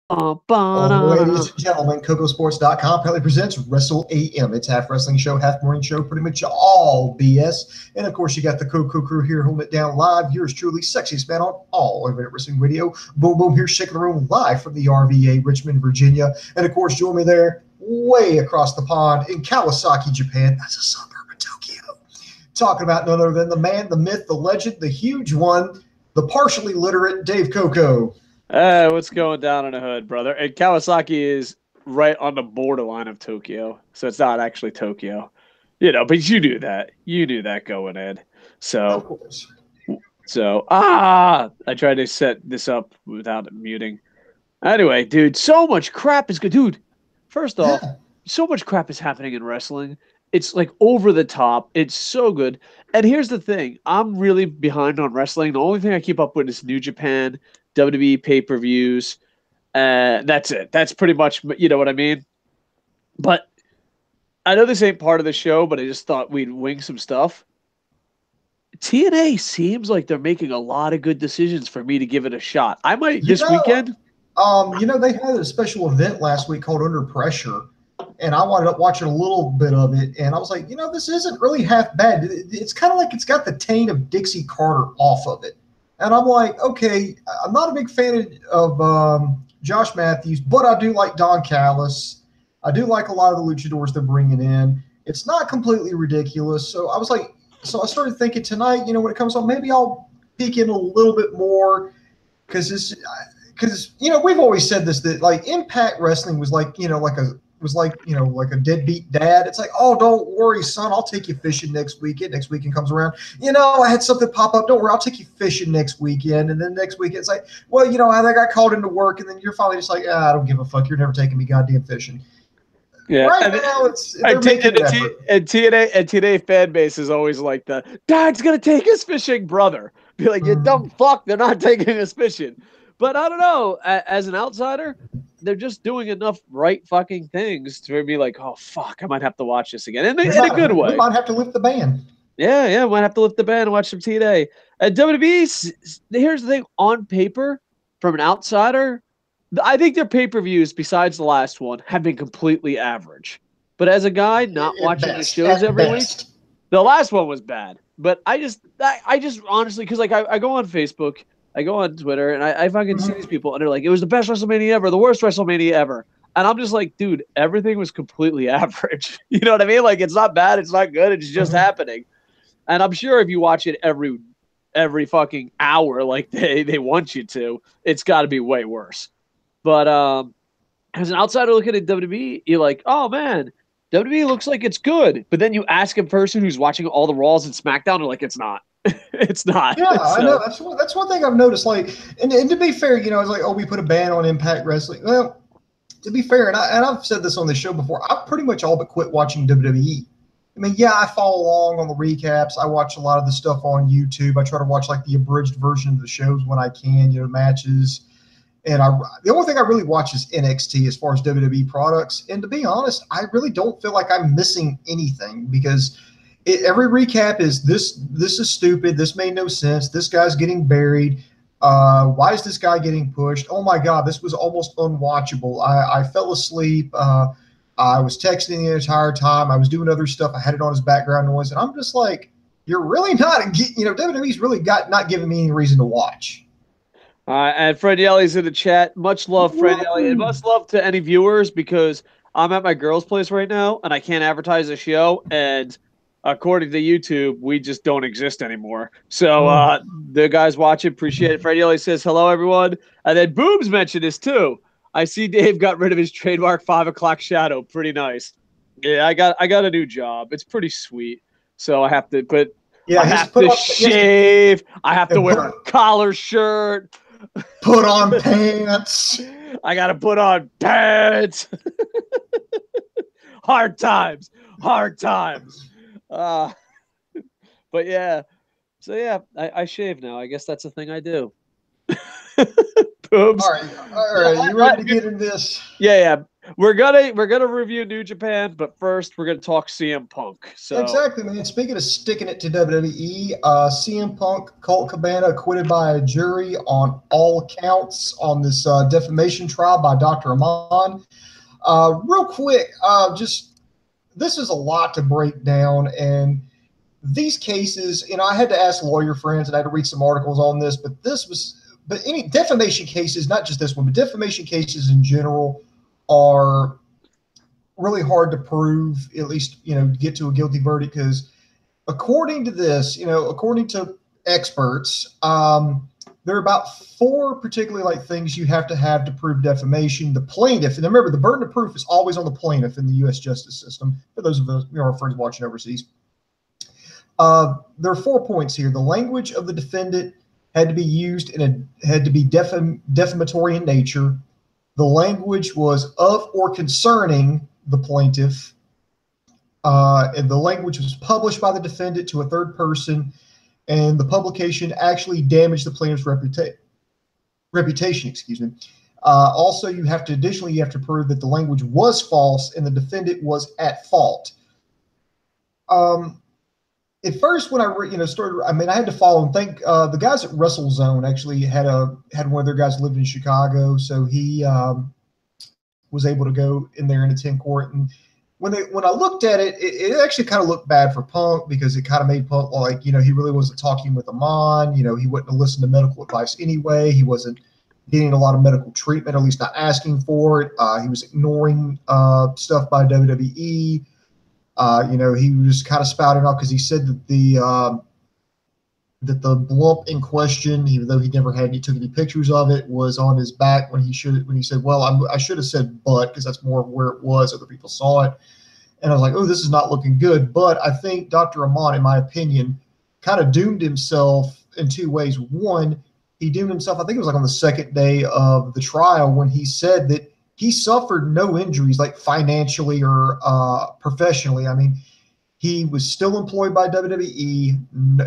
Ladies and gentlemen, KocoSports.com proudly presents Wrestle AM. It's half wrestling show, half morning show, pretty much all BS. And of course, you got the Koco crew here holding it down live. Yours truly, sexiest man on all Internet Wrestling Radio. Boom Boom here, shaking the room live from the RVA, Richmond, Virginia. And of course, join me there, way across the pond in Kawasaki, Japan. That's a suburb of Tokyo. Talking about none other than the man, the myth, the legend, the huge one, the partially literate Dave Koco. What's going down in the hood, brother? And Kawasaki is right on the borderline of Tokyo, so it's not actually Tokyo, But you knew that. You knew that going in. Of course. I tried to set this up without muting. Anyway, dude, so much crap is good, dude. First off, so much crap is happening in wrestling. It's like over the top. It's so good. And here's the thing: I'm really behind on wrestling. The only thing I keep up with is New Japan, WWE pay-per-views. That's it. That's pretty much, you know what I mean? But I know this ain't part of the show, but I just thought we'd wing some stuff. TNA seems like they're making a lot of good decisions for me to give it a shot. I might weekend. They had a special event last week called Under Pressure, and I wound up watching a little bit of it, and I was like, this isn't really half bad. It's kind of like it's got the taint of Dixie Carter off of it. And I'm like, okay, I'm not a big fan of Josh Matthews, but I do like Don Callis. I do like a lot of the luchadors they're bringing in. It's not completely ridiculous. So I was like, I started thinking tonight, when it comes on, maybe I'll peek in a little bit more because we've always said this, that like Impact Wrestling was like, like a deadbeat dad. It's like, oh, don't worry, son, I'll take you fishing next weekend. Next weekend comes around, I had something pop up. Don't worry, I'll take you fishing next weekend. And then next weekend, it's like, well, I got called into work, and then you're finally just like, I don't give a fuck. You're never taking me goddamn fishing. Yeah. Right now, TNA fan base is always like the Dad's gonna take us fishing, brother. Be like, you dumb fuck, they're not taking us fishing. But I don't know. As an outsider, they're just doing enough right fucking things to be like, oh fuck, I might have to watch this again in a good way. We might have to lift the ban. Yeah, might have to lift the ban and watch some TNA. WWE, here's the thing: on paper, from an outsider, I think their pay-per-views, besides the last one, have been completely average. But as a guy not watching the shows every week, the last one was bad. But I just honestly, because like I go on Facebook, I go on Twitter, and I fucking see these people, and they're like, it was the best WrestleMania ever, the worst WrestleMania ever. And I'm just like, dude, everything was completely average. You know what I mean? Like, it's not bad, it's not good, it's just happening. And I'm sure if you watch it every fucking hour like they want you to, it's got to be way worse. But as an outsider looking at WWE, you're like, oh, man, WWE looks like it's good. But then you ask a person who's watching all the Raws and SmackDown, they're like, it's not. It's not. Yeah, I know. That's one thing I've noticed. Like, and to be fair, it's like, oh, we put a ban on Impact Wrestling. Well, to be fair, and I've said this on the show before, I've pretty much all but quit watching WWE. I mean, yeah, I follow along on the recaps. I watch a lot of the stuff on YouTube. I try to watch like the abridged version of the shows when I can, matches. And the only thing I really watch is NXT as far as WWE products. And to be honest, I really don't feel like I'm missing anything because every recap is this is stupid. This made no sense. This guy's getting buried. Why is this guy getting pushed? Oh, my God, this was almost unwatchable. I fell asleep. I was texting the entire time. I was doing other stuff. I had it on as background noise. And I'm just like, you're really not, WWE's really not giving me any reason to watch. And Fred Yelly's in the chat. Much love, Fred Yelly. And much love to any viewers because I'm at my girl's place right now and I can't advertise the show. And according to YouTube, we just don't exist anymore. So the guys watching, appreciate it. Fred Yelly says, hello, everyone. And then Boobs mentioned this too. I see Dave got rid of his trademark 5 o'clock shadow. Pretty nice. Yeah, I got a new job. It's pretty sweet. So I have to I have to shave. I have to wear a collar shirt. Put on pants. I got to put on pants. Hard times. But yeah. So yeah, I shave now. I guess that's a thing I do. Boobs. All right. You ready to get in this? Yeah. we're gonna review New Japan, but first we're gonna talk CM Punk. So Exactly, man. Speaking of sticking it to WWE, CM Punk, Colt Cabana acquitted by a jury on all counts on this defamation trial by Dr. Amon. Real quick, just this is a lot to break down, and these cases, I had to ask lawyer friends and I had to read some articles on this, but any defamation cases, not just this one, but defamation cases in general are really hard to prove, at least, get to a guilty verdict, because according to this, according to experts, there are about four particularly things you have to prove defamation. The plaintiff, and remember, the burden of proof is always on the plaintiff in the U.S. justice system, for those of us, our friends watching overseas. There are 4 points here. The language of the defendant had to be used had to be defamatory in nature. The language was of or concerning the plaintiff. And the language was published by the defendant to a third person, and the publication actually damaged the plaintiff's reputation. Excuse me. Also, you have to prove that the language was false and the defendant was at fault. At first, when I started, I had to follow and thank the guys at Wrestle Zone. Actually had one of their guys lived in Chicago, so he was able to go in there and attend court. And when I looked at it, it actually kind of looked bad for Punk, because it kind of made Punk he really wasn't talking with Amon. He wouldn't have listened to medical advice anyway. He wasn't getting a lot of medical treatment, or at least not asking for it. He was ignoring stuff by WWE. He was kind of spouting off because he said that the blimp in question, even though he never took any pictures of it, was on his back when he said, well, I should have said butt, because that's more of where it was. Other people saw it. And I was like, oh, this is not looking good. But I think Dr. Amon, in my opinion, kind of doomed himself in two ways. One, he doomed himself, I think it was on the second day of the trial, when he said that he suffered no injuries, financially or professionally. He was still employed by WWE.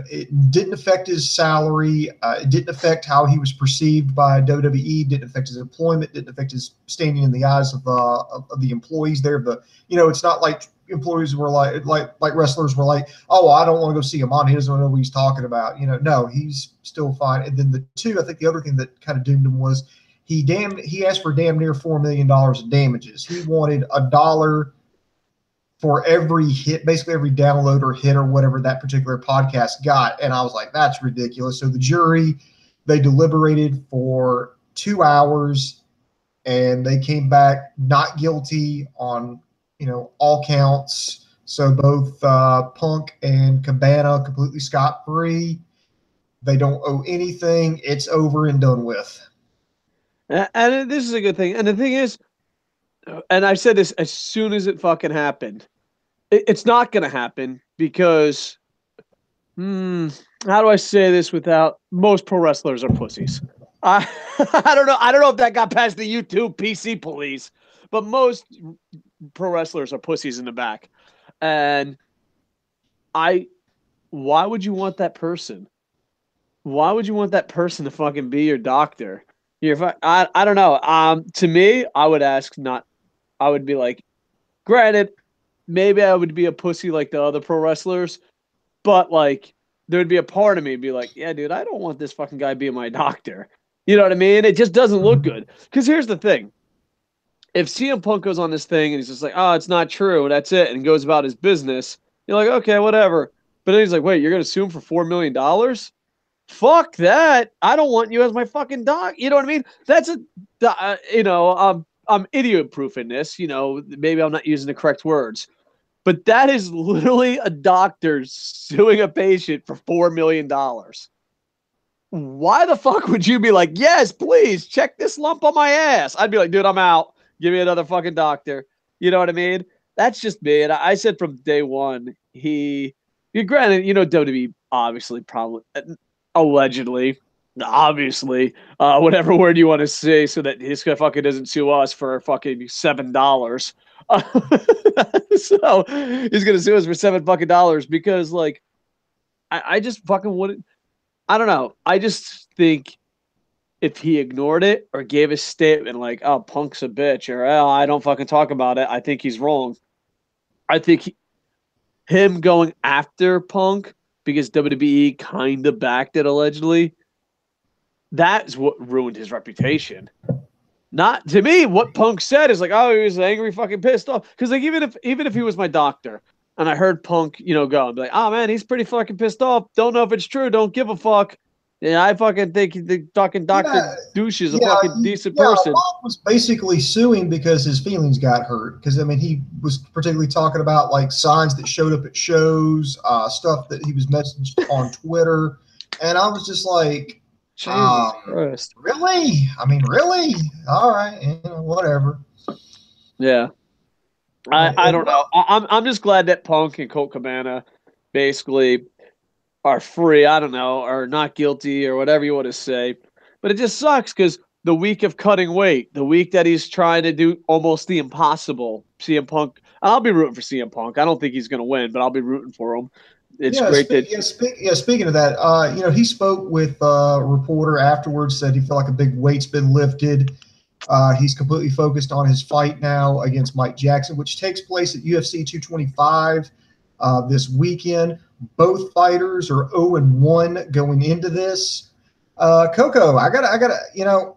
It didn't affect his salary. It didn't affect how he was perceived by WWE. Didn't affect his employment. Didn't affect his standing in the eyes of the employees there. It's not like employees were like wrestlers were like, oh, I don't want to go see him on. He doesn't know what he's talking about. No, he's still fine. And then I think the other thing that kind of doomed him was he asked for damn near $4 million of damages. He wanted $1 for every hit, basically every download or hit or whatever that particular podcast got. And I was like, that's ridiculous. So the jury, they deliberated for 2 hours, and they came back not guilty on, all counts. So both Punk and Cabana completely scot-free. They don't owe anything. It's over and done with. And this is a good thing. And the thing is, and I said this as soon as it fucking happened, it's not going to happen because, how do I say this without, most pro wrestlers are pussies. I don't know. I don't know if that got past the YouTube PC police, but most pro wrestlers are pussies in the back. And why would you want that person? Why would you want that person to fucking be your doctor? I don't know. To me, I would be like, granted, maybe I would be a pussy like the other pro wrestlers, but there'd be a part of me be like, yeah, dude, I don't want this fucking guy being my doctor. You know what I mean? It just doesn't look good. Because here's the thing. If CM Punk goes on this thing and he's just like, oh, it's not true, and that's it, and goes about his business, you're like, okay, whatever. But then he's like, wait, you're going to sue him for $4 million? Fuck that. I don't want you as my fucking doc. You know what I mean? That's I'm idiot proof in this. Maybe I'm not using the correct words. But that is literally a doctor suing a patient for $4 million. Why the fuck would you be like, yes, please, check this lump on my ass? I'd be like, dude, I'm out. Give me another fucking doctor. You know what I mean? That's just me. And I said from day one, granted, WWE obviously probably, allegedly, obviously, whatever word you want to say, so that this guy fucking doesn't sue us for fucking $7. So he's gonna sue us for $7 fucking dollars because I just fucking wouldn't. I don't know. I just think if he ignored it or gave a statement like, "Oh, Punk's a bitch," or "Oh, I don't fucking talk about it. I think he's wrong." I think him going after Punk because WWE kind of backed it allegedly. That's what ruined his reputation. Not to me. What Punk said is like, "Oh, he was angry, fucking pissed off." Because like even if he was my doctor and I heard Punk, go, I'd be like, "Oh man, he's pretty fucking pissed off. Don't know if it's true. Don't give a fuck." Yeah, I fucking think the fucking Doctor Yeah, Douche is a yeah, fucking decent yeah. person. Bob was basically suing because his feelings got hurt. Because I mean, he was particularly talking about like signs that showed up at shows, stuff that he was messaged on Twitter, and I was just like, Jesus Christ. really? I mean, really? All right, whatever. Yeah. I don't know. I'm just glad that Punk and Colt Cabana basically are free. I don't know, or not guilty, or whatever you want to say. But it just sucks because the week of cutting weight, the week that he's trying to do almost the impossible, CM Punk. I'll be rooting for CM Punk. I don't think he's going to win, but I'll be rooting for him. It's great that. Speaking of that, he spoke with a reporter afterwards. Said he felt like a big weight's been lifted. He's completely focused on his fight now against Mike Jackson, which takes place at UFC 225 this weekend. Both fighters are 0-1 going into this. Coco, I gotta,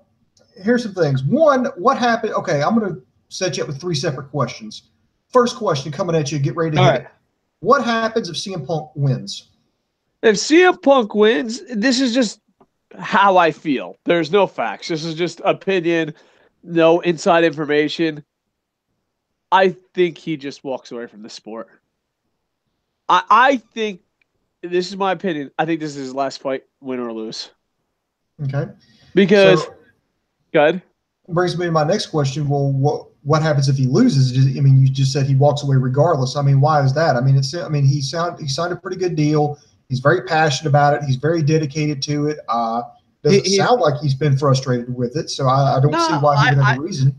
here's some things. One, what happened? Okay, I'm gonna set you up with 3 separate questions. First question coming at you. Get ready to hit it. What happens if CM Punk wins? If CM Punk wins, this is just how I feel. There's no facts. This is just opinion, no inside information. I think he just walks away from the sport. I think this is my opinion. I think this is his last fight, win or lose. Okay. Because, so, good. Brings me to my next question. Well, what happens if he loses? I mean, you just said he walks away regardless. I mean, why is that? I mean, he signed a pretty good deal. He's very passionate about it. He's very dedicated to it. Doesn't sound like he's been frustrated with it. So I don't see why he would have a reason.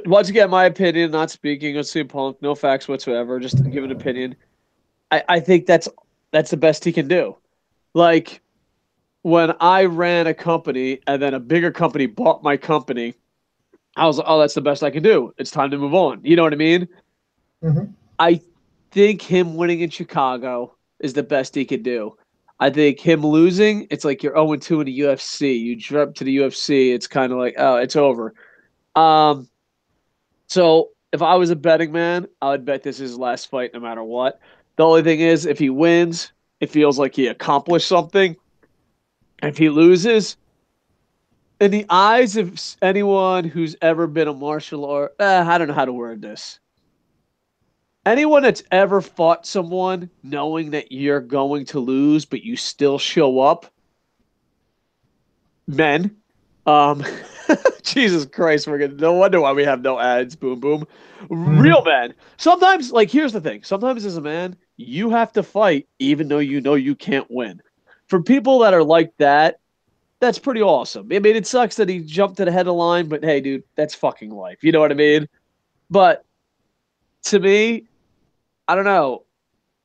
Once again, my opinion, not speaking of CM Punk, no facts whatsoever, just to give an opinion. I think that's the best he can do. Like, when I ran a company and then a bigger company bought my company, I was like, oh, that's the best I can do. It's time to move on. You know what I mean? Mm-hmm. I think him winning in Chicago is the best he could do. I think him losing, it's like you're 0-2 in the UFC. You jump to the UFC, it's kind of like, oh, it's over. So if I was a betting man, I would bet this is his last fight no matter what. The only thing is, if he wins, it feels like he accomplished something. If he loses, in the eyes of anyone who's ever been a martial art, I don't know how to word this. Anyone that's ever fought someone knowing that you're going to lose, but you still show up, men, Jesus Christ, no wonder why we have no ads, boom, boom. Real men. Sometimes, like, here's the thing. Sometimes as a man, you have to fight even though you know you can't win. For people that are like that, that's pretty awesome. I mean, it sucks that he jumped to the head of the line, but hey, dude, that's fucking life. You know what I mean? But to me, I don't know.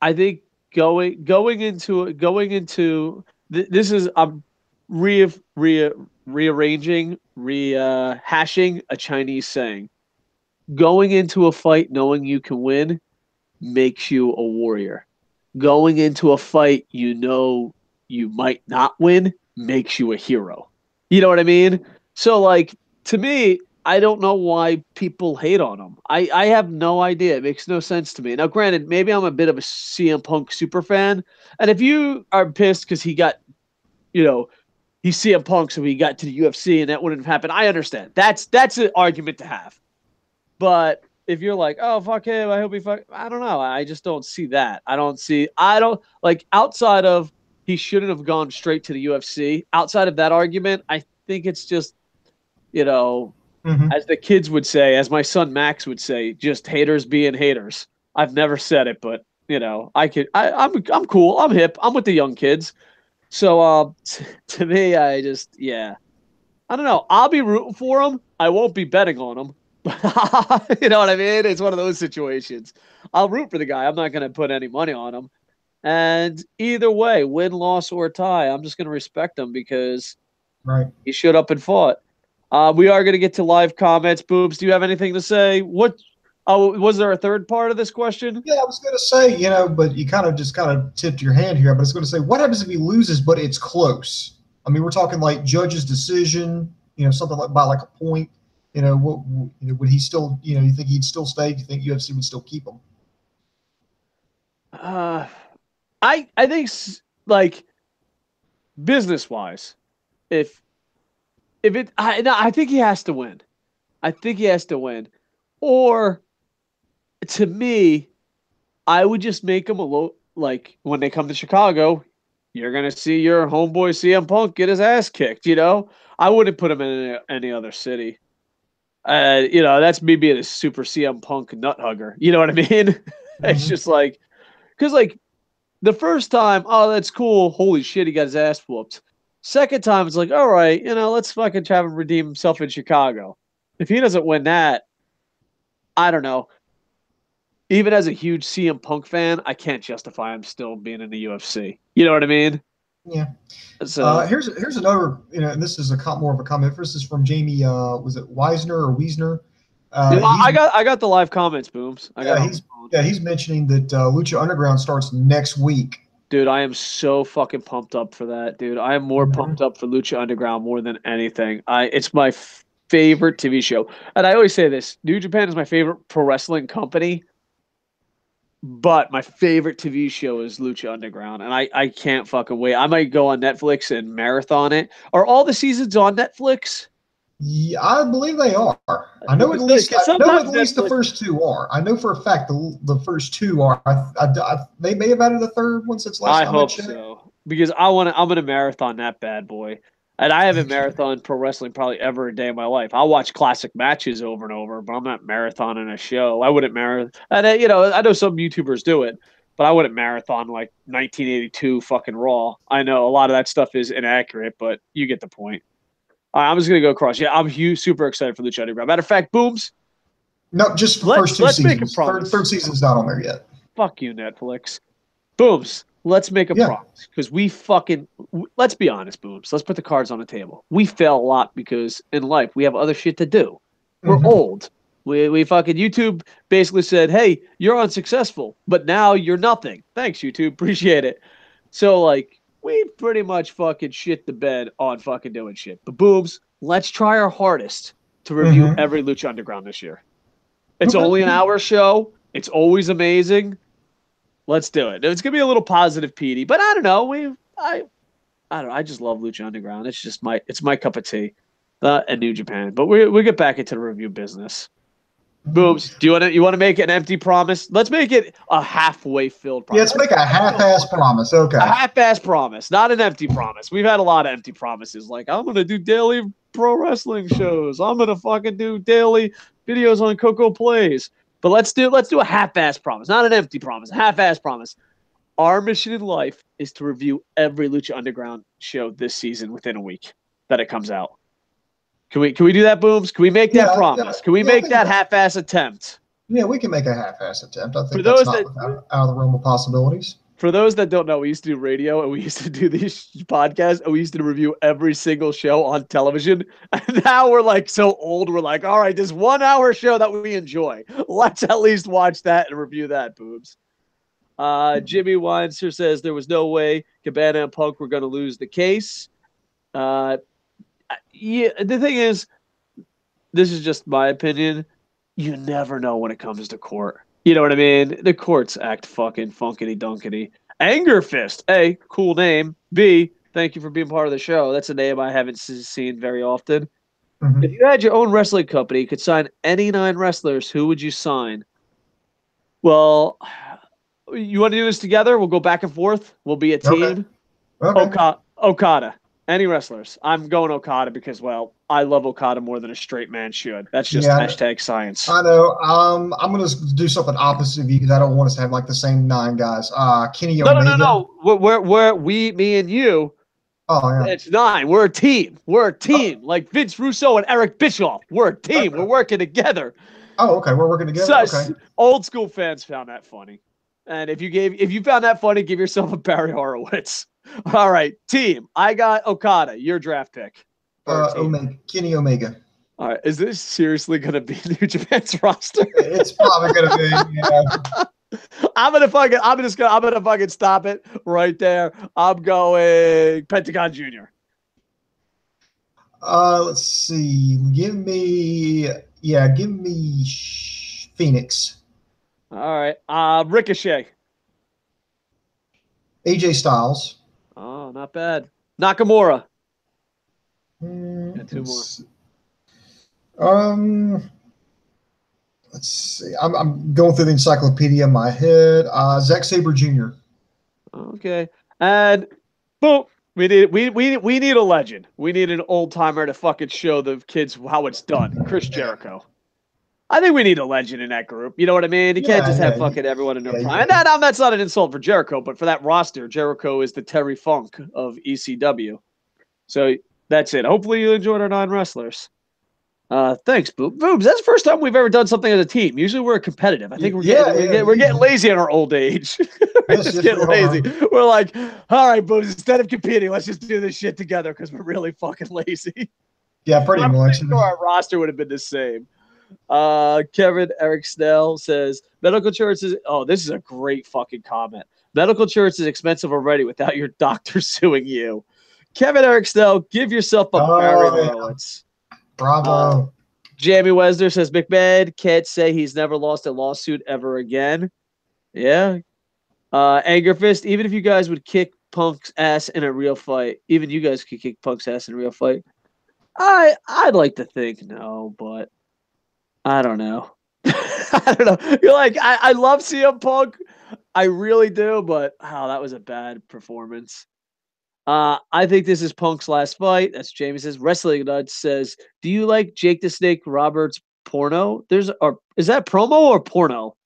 I think going into this is I'm rearranging, rehashing a Chinese saying. Going into a fight knowing you can win makes you a warrior. Going into a fight you know you might not win makes you a hero. You know what I mean? So, like, to me, I don't know why people hate on him. I have no idea. It makes no sense to me. Now, granted, maybe I'm a bit of a CM Punk super fan. And if you are pissed because he got, he's CM Punk, so he got to the UFC and that wouldn't have happened, I understand. That's an argument to have. But if you're like, oh, fuck him, I hope he fuck, I don't know. I just don't see that. I don't like, outside of he shouldn't have gone straight to the UFC. Outside of that argument, I think it's just, as the kids would say, as my son Max would say, just haters being haters. I've never said it, but I'm cool. I'm hip. I'm with the young kids. So to me, I don't know. I'll be rooting for him. I won't be betting on him. You know what I mean? It's one of those situations. I'll root for the guy. I'm not going to put any money on him. And either way, win, loss, or tie, I'm just going to respect him because Right. He showed up and fought. We are going to get to live comments. Boobs, do you have anything to say? What? Oh, was there a third part of this question? Yeah, I was going to say, but you kind of tipped your hand here. But I was going to say, what happens if he loses, but it's close? I mean, we're talking like judge's decision, something like by like a point. Would he still, you think he'd still stay? Do you think UFC would still keep him? I think like business wise, if I think he has to win. I think he has to win. Or to me, I would just make him like when they come to Chicago, you're gonna see your homeboy CM Punk get his ass kicked. I wouldn't put him in any other city. That's me being a super CM Punk nut hugger. You know what I mean? Mm-hmm. It's just like, because like the first time, oh, that's cool. Holy shit, he got his ass whooped. Second time, it's like, all right, let's fucking have him redeem himself in Chicago. If he doesn't win that, I don't know. Even as a huge CM Punk fan, I can't justify him still being in the UFC. You know what I mean? Yeah. So here's another, and this is more of a comment. This is from Jamie. Was it Weisner or Wiesner? I got the live comments, Booms. He's mentioning that Lucha Underground starts next week. Dude, I am so fucking pumped up for that, dude. I am more pumped up for Lucha Underground more than anything. It's my favorite TV show. And I always say this, New Japan is my favorite pro wrestling company, but my favorite TV show is Lucha Underground, and I can't fucking wait. I might go on Netflix and marathon it. Are all the seasons on Netflix? Yeah, I believe they are. I know at least the first two are. I know for a fact the first two are. They may have added a third one since last time I checked. I hope so, because I'm gonna marathon that bad boy. And I haven't marathoned pro wrestling probably ever a day in my life. I'll watch classic matches over and over, but I'm not marathoning a show. I wouldn't marathon. And I know some YouTubers do it, but I wouldn't marathon like 1982 fucking Raw. I know a lot of that stuff is inaccurate, but you get the point. All right, I'm just gonna go across. Yeah, I'm super excited for Lucha Underground. Matter of fact, Booms. No, just the first two seasons. Make a promise. Third season's not on there yet. Fuck you, Netflix. Booms. Let's make a promise, because let's be honest, Booms. Let's put the cards on the table. We fail a lot because in life we have other shit to do. We're old. We fucking YouTube basically said, hey, you're unsuccessful, but now you're nothing. Thanks, YouTube. Appreciate it. So like we pretty much fucking shit the bed on fucking doing shit. But Booms, let's try our hardest to review every Lucha Underground this year. It's only an hour show. It's always amazing. Let's do it. It's gonna be a little positive, Petey, but I don't know. I don't know. I just love Lucha Underground. It's just my cup of tea, and New Japan. But we get back into the review business. Booms, you want to make it an empty promise? Let's make it a halfway filled promise. Yeah, let's make a half-ass promise. Okay. A half-ass promise, not an empty promise. We've had a lot of empty promises, like I'm gonna do daily pro wrestling shows. I'm gonna fucking do daily videos on Coco Plays. But let's do a half-ass promise, not an empty promise, a half-ass promise. Our mission in life is to review every Lucha Underground show this season within a week that it comes out. Can we do that, Booms? Can we make that promise? Can we make that half-ass attempt? Yeah, we can make a half-ass attempt. I think that's not out of the realm of possibilities. For those that don't know, we used to do radio and we used to do these podcasts and we used to review every single show on television. And now we're like so old, we're like, all right, this 1 hour show that we enjoy. Let's at least watch that and review that, Boobs. Jimmy Weinster says there was no way Cabana and Punk were going to lose the case. Yeah, the thing is, this is just my opinion. You never know when it comes to court. You know what I mean? The courts act fucking funkity-dunkity. Anger Fist. A, cool name. B, thank you for being part of the show. That's a name I haven't seen very often. If you had your own wrestling company, you could sign any 9 wrestlers, who would you sign? Well, you want to do this together? We'll go back and forth. We'll be a team. Okay. Okada. Any wrestlers. I'm going Okada because, well, I love Okada more than a straight man should. That's just hashtag science. I know. I'm going to do something opposite of you because I don't want us to have like the same 9 guys. Kenny Omega. No. We're me and you. Oh, yeah. It's 9. We're a team. We're a team. Like Vince Russo and Eric Bischoff. We're a team. Okay. We're working together. Oh, okay. We're working together. Okay. Old school fans found that funny. And if you found that funny, give yourself a Barry Horowitz. All right, team. I got Okada. Your draft pick. Kenny Omega. All right, is this seriously gonna be New Japan's roster? It's probably gonna be. Yeah. I'm gonna fucking stop it right there. I'm going Pentagon Jr. Let's see. Give me Phoenix. All right. Ricochet. AJ Styles. Oh, not bad. Nakamura. Got two more. Let's see. I'm going through the encyclopedia in my head. Zack Sabre Jr. Okay. And boom. We need a legend. We need an old timer to fucking show the kids how it's done. Chris Jericho. I think we need a legend in that group. You know what I mean? You can't just have fucking everyone in their prime. And that's not an insult for Jericho, but for that roster, Jericho is the Terry Funk of ECW. So that's it. Hopefully you enjoyed our 9 wrestlers. Thanks, Boobs. That's the first time we've ever done something as a team. Usually we're competitive. I think we're getting lazy in our old age. We're just getting lazy. We're like, all right, Boobs, instead of competing, let's just do this shit together because we're really fucking lazy. Yeah, pretty much. Sure our roster would have been the same. Kevin Eric Snell says medical insurance is this is a great fucking comment. Medical insurance is expensive already without your doctor suing you. Kevin Eric Snell, give yourself a Barry Horowitz. Bravo. Jamie Wesner says McMahon can't say he's never lost a lawsuit ever again. Yeah. Anger Fist, even if you guys would kick Punk's ass in a real fight, even you guys could kick Punk's ass in a real fight. I'd like to think no, but I don't know. I don't know. You're like, I love CM Punk. I really do, but that was a bad performance. I think this is Punk's last fight. That's Jamie says. Wrestling Nuts says, do you like Jake the Snake Roberts porno? Is that promo or porno?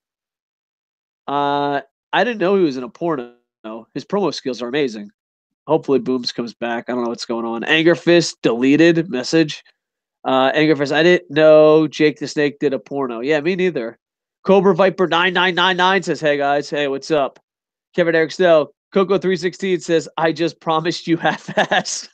I didn't know he was in a porno. His promo skills are amazing. Hopefully Booms comes back. I don't know what's going on. Anger Fist deleted message. Anger Fist, I didn't know Jake the Snake did a porno. Yeah, me neither. Cobra Viper 9999 says, hey guys, hey, what's up? Kevin Eric Snell, Coco 316 says, I just promised you half-ass.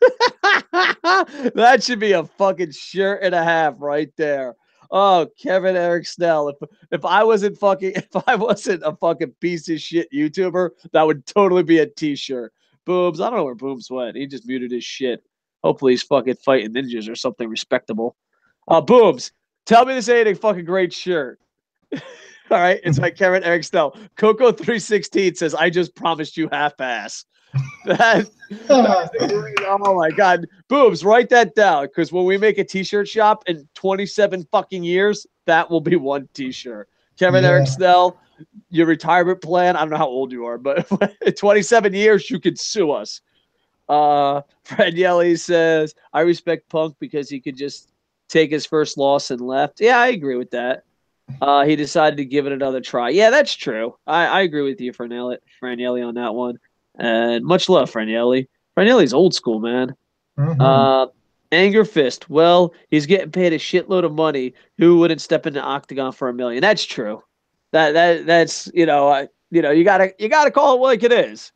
That should be a fucking shirt and a half right there. Oh, Kevin Eric Snell. If I wasn't a fucking piece of shit YouTuber, that would totally be a t-shirt. Booms. I don't know where Booms went. He just muted his shit. Hopefully he's fucking fighting ninjas or something respectable. Booms. Tell me this ain't a fucking great shirt. All right, it's like Kevin Eric Snell. Coco 316 says, I just promised you half-ass. Oh my God. Boobs, write that down, because when we make a t-shirt shop in 27 fucking years, that will be one t-shirt. Kevin Eric Snell, your retirement plan, I don't know how old you are, but in 27 years, you could sue us. Fred Yelly says, I respect Punk because he could just take his first loss and left. Yeah, I agree with that. He decided to give it another try. Yeah, that's true. I agree with you, Franielli, on that one. And much love, Franielli. Franielli's old school, man. Mm-hmm. Anger Fist. Well, he's getting paid a shitload of money. Who wouldn't step in the octagon for $1 million? That's true. That's you gotta call it like it is.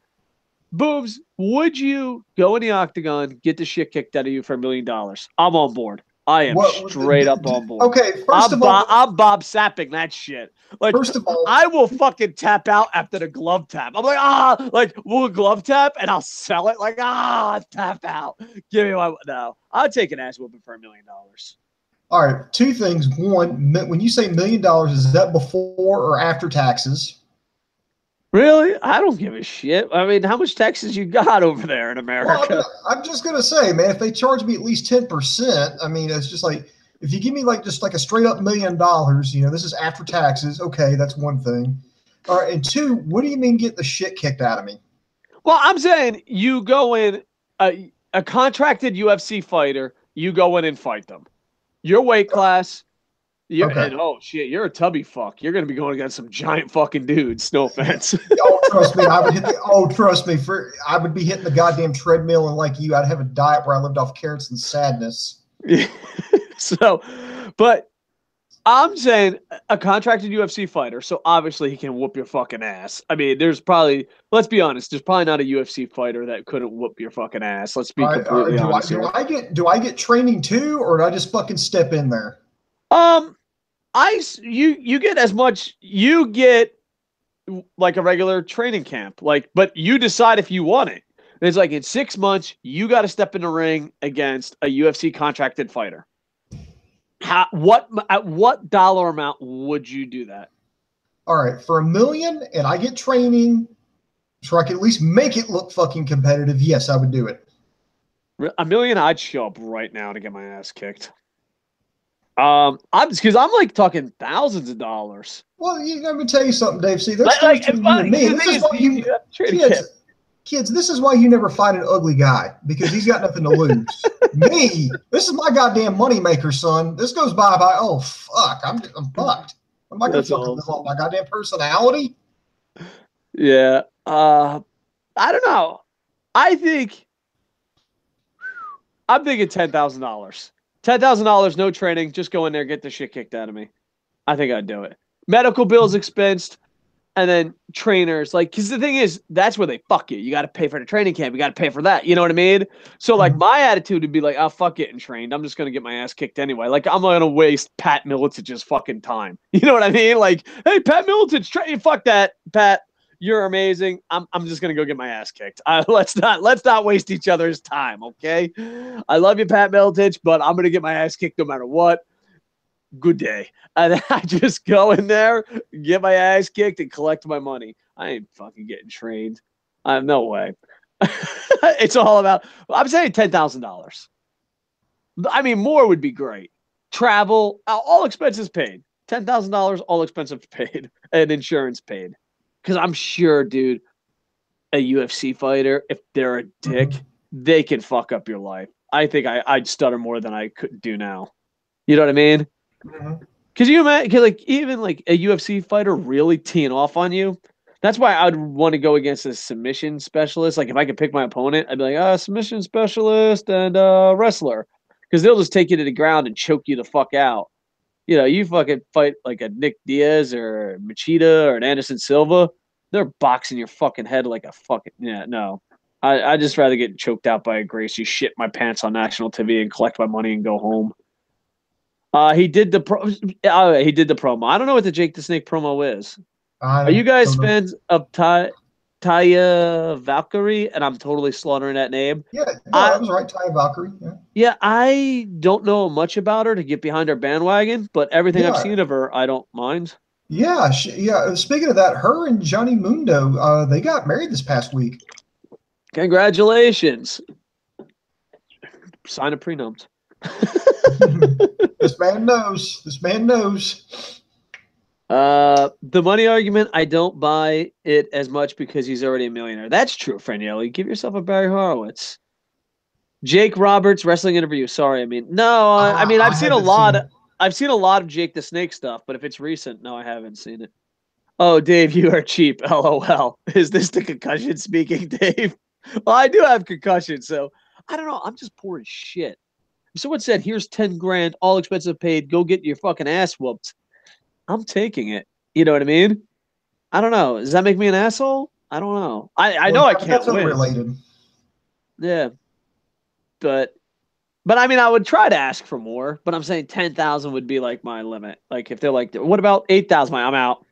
Boobs, would you go in the octagon, get the shit kicked out of you for $1 million? I'm on board. I am straight up on board. Okay, first of all, I'm Bob Sapping that shit. Like, first of all, I will fucking tap out after the glove tap. I'm like, we'll glove tap and I'll sell it. Like, tap out. Give me no. I'll take an ass whooping for $1 million. All right, 2 things. One, when you say $1 million, is that before or after taxes? Really? I don't give a shit. I mean, how much taxes you got over there in America? Well, I'm just going to say, man, if they charge me at least 10%, I mean, it's just like, if you give me just a straight up $1 million, this is after taxes. Okay, that's one thing. All right, and 2, what do you mean get the shit kicked out of me? Well, I'm saying you go in, a contracted UFC fighter, you go in and fight them. Your weight class. And shit, you're a tubby fuck. You're gonna be going against some giant fucking dudes. No offense. Trust me, I would I would be hitting the goddamn treadmill, and like you, I'd have a diet where I lived off carrots and sadness. So, but I'm saying a contracted UFC fighter, so obviously he can whoop your fucking ass. I mean, there's probably, let's be honest, there's probably not a UFC fighter that couldn't whoop your fucking ass. Let's be completely honest here. Do I get training too, or do I just fucking step in there? You get as much, you get like a regular training camp, like, but you decide if you want it. It's like in 6 months, you got to step in the ring against a UFC contracted fighter. At what dollar amount would you do that? All right, for $1 million and I get training so I can at least make it look fucking competitive, yes, I would do it. $1 million, I'd show up right now to get my ass kicked. I'm like talking thousands of dollars. Well, let me tell you something, Dave. See, that's between you and me. This is why kids, this is why you never find an ugly guy, because he's got nothing to lose. Me, this is my goddamn moneymaker, son. This goes by, oh, fuck, I'm fucked. Am I going to fucking live off my goddamn personality? Yeah. I don't know. I'm thinking $10,000. $10,000, no training, just go in there, get the shit kicked out of me. I think I'd do it. Medical bills expensed, and then trainers. Like, because the thing is, that's where they fuck you. You got to pay for the training camp. You got to pay for that. You know what I mean? So, like, my attitude would be like, oh, fuck getting trained. I'm just going to get my ass kicked anyway. Like, I'm going to waste Pat Militich's fucking time. You know what I mean? Like, hey, Pat Militich, fuck that, Pat. You're amazing. I'm just gonna go get my ass kicked. Let's not waste each other's time, okay? I love you, Pat Militich, but I'm gonna get my ass kicked no matter what. Good day. And I just go in there, get my ass kicked, and collect my money. I ain't fucking getting trained. I have no way. It's all about. I'm saying $10,000. I mean, more would be great. Travel, all expenses paid. $10,000, all expenses paid, and insurance paid. Because I'm sure, dude, a UFC fighter, if they're a dick, they can fuck up your life. I think I'd stutter more than I could do now. You know what I mean? Because you imagine, like, even like a UFC fighter really teeing off on you. That's why I'd want to go against a submission specialist. Like, if I could pick my opponent, I'd be like, submission specialist and wrestler. Because they'll just take you to the ground and choke you the fuck out. You know, you fucking fight like a Nick Diaz or Machida or an Anderson Silva, they're boxing your fucking head like a fucking no. I just rather get choked out by a Gracie, shit my pants on national TV, and collect my money and go home. He did the promo. I don't know what the Jake the Snake promo is. Are you guys fans of Taya Valkyrie? And I'm totally slaughtering that name. Yeah, that was right, Taya Valkyrie. Yeah, I don't know much about her to get behind her bandwagon, but everything I've seen of her, I don't mind. Yeah, speaking of that, her and Johnny Mundo, they got married this past week. Congratulations. Sign a prenup. This man knows. This man knows. The money argument, I don't buy it as much because he's already a millionaire. That's true, Franielli. Give yourself a Barry Horowitz. Jake Roberts wrestling interview. Sorry, I mean no. I've seen a lot of Jake the Snake stuff, but if it's recent, no, I haven't seen it. Oh, Dave, you are cheap. LOL. Is this the concussion speaking, Dave? Well, I do have concussion, so I don't know. I'm just poor as shit. If someone said, "Here's 10 grand, all expenses paid. Go get your fucking ass whooped," I'm taking it. You know what I mean? I don't know. Does that make me an asshole? I don't know. I know I can't that's win. Unrelated. Yeah. But I mean, I would try to ask for more, but I'm saying 10,000 would be like my limit. Like if they're like, what about 8,000? I'm out.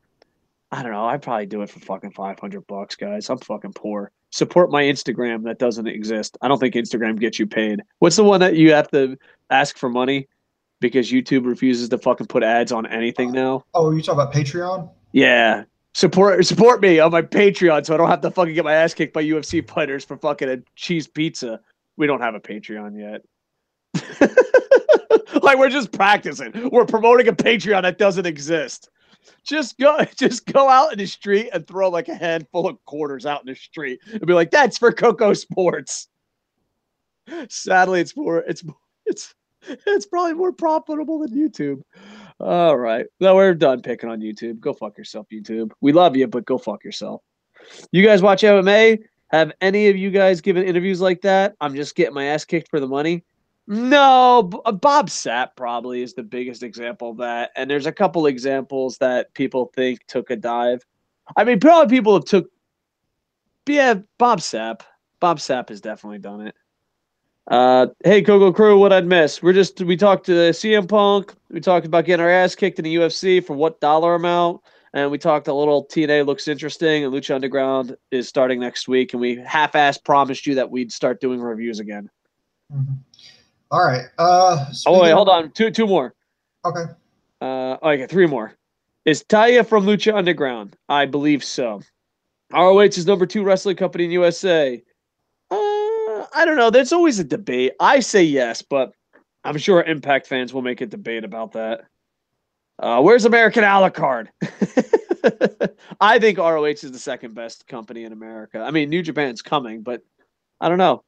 I don't know. I'd probably do it for fucking $500, guys. I'm fucking poor. Support my Instagram that doesn't exist. I don't think Instagram gets you paid. What's the one that you have to ask for money because YouTube refuses to fucking put ads on anything now? Oh, you talking about Patreon? Yeah. Support me on my Patreon so I don't have to fucking get my ass kicked by UFC fighters for fucking a cheese pizza. We don't have a Patreon yet. Like we're just practicing. We're promoting a Patreon that doesn't exist. Just go out in the street and throw like a handful of quarters out in the street and be like, "That's for KocoSports." Sadly, it's probably more profitable than YouTube. All right, no, we're done picking on YouTube. Go fuck yourself, YouTube. We love you, but go fuck yourself. You guys watch MMA? Have any of you guys given interviews like that? I'm just getting my ass kicked for the money. No, Bob Sapp probably is the biggest example of that. And there's a couple examples that people think took a dive. I mean, probably people have took. Yeah, Bob Sapp. Bob Sapp has definitely done it. Hey, Coco Crew, what I'd miss? We talked to CM Punk. We talked about getting our ass kicked in the UFC for what dollar amount. And we talked a little TNA looks interesting, and Lucha Underground is starting next week. And we half-ass promised you that we'd start doing reviews again. Mm-hmm. All right. Wait, hold on. Two more. Okay. Okay, three more. Is Taya from Lucha Underground? I believe so. ROH is number 2 wrestling company in USA. I don't know. There's always a debate. I say yes, but I'm sure Impact fans will make a debate about that. Where's American Alucard? I think ROH is the second best company in America. I mean, New Japan's coming, but I don't know.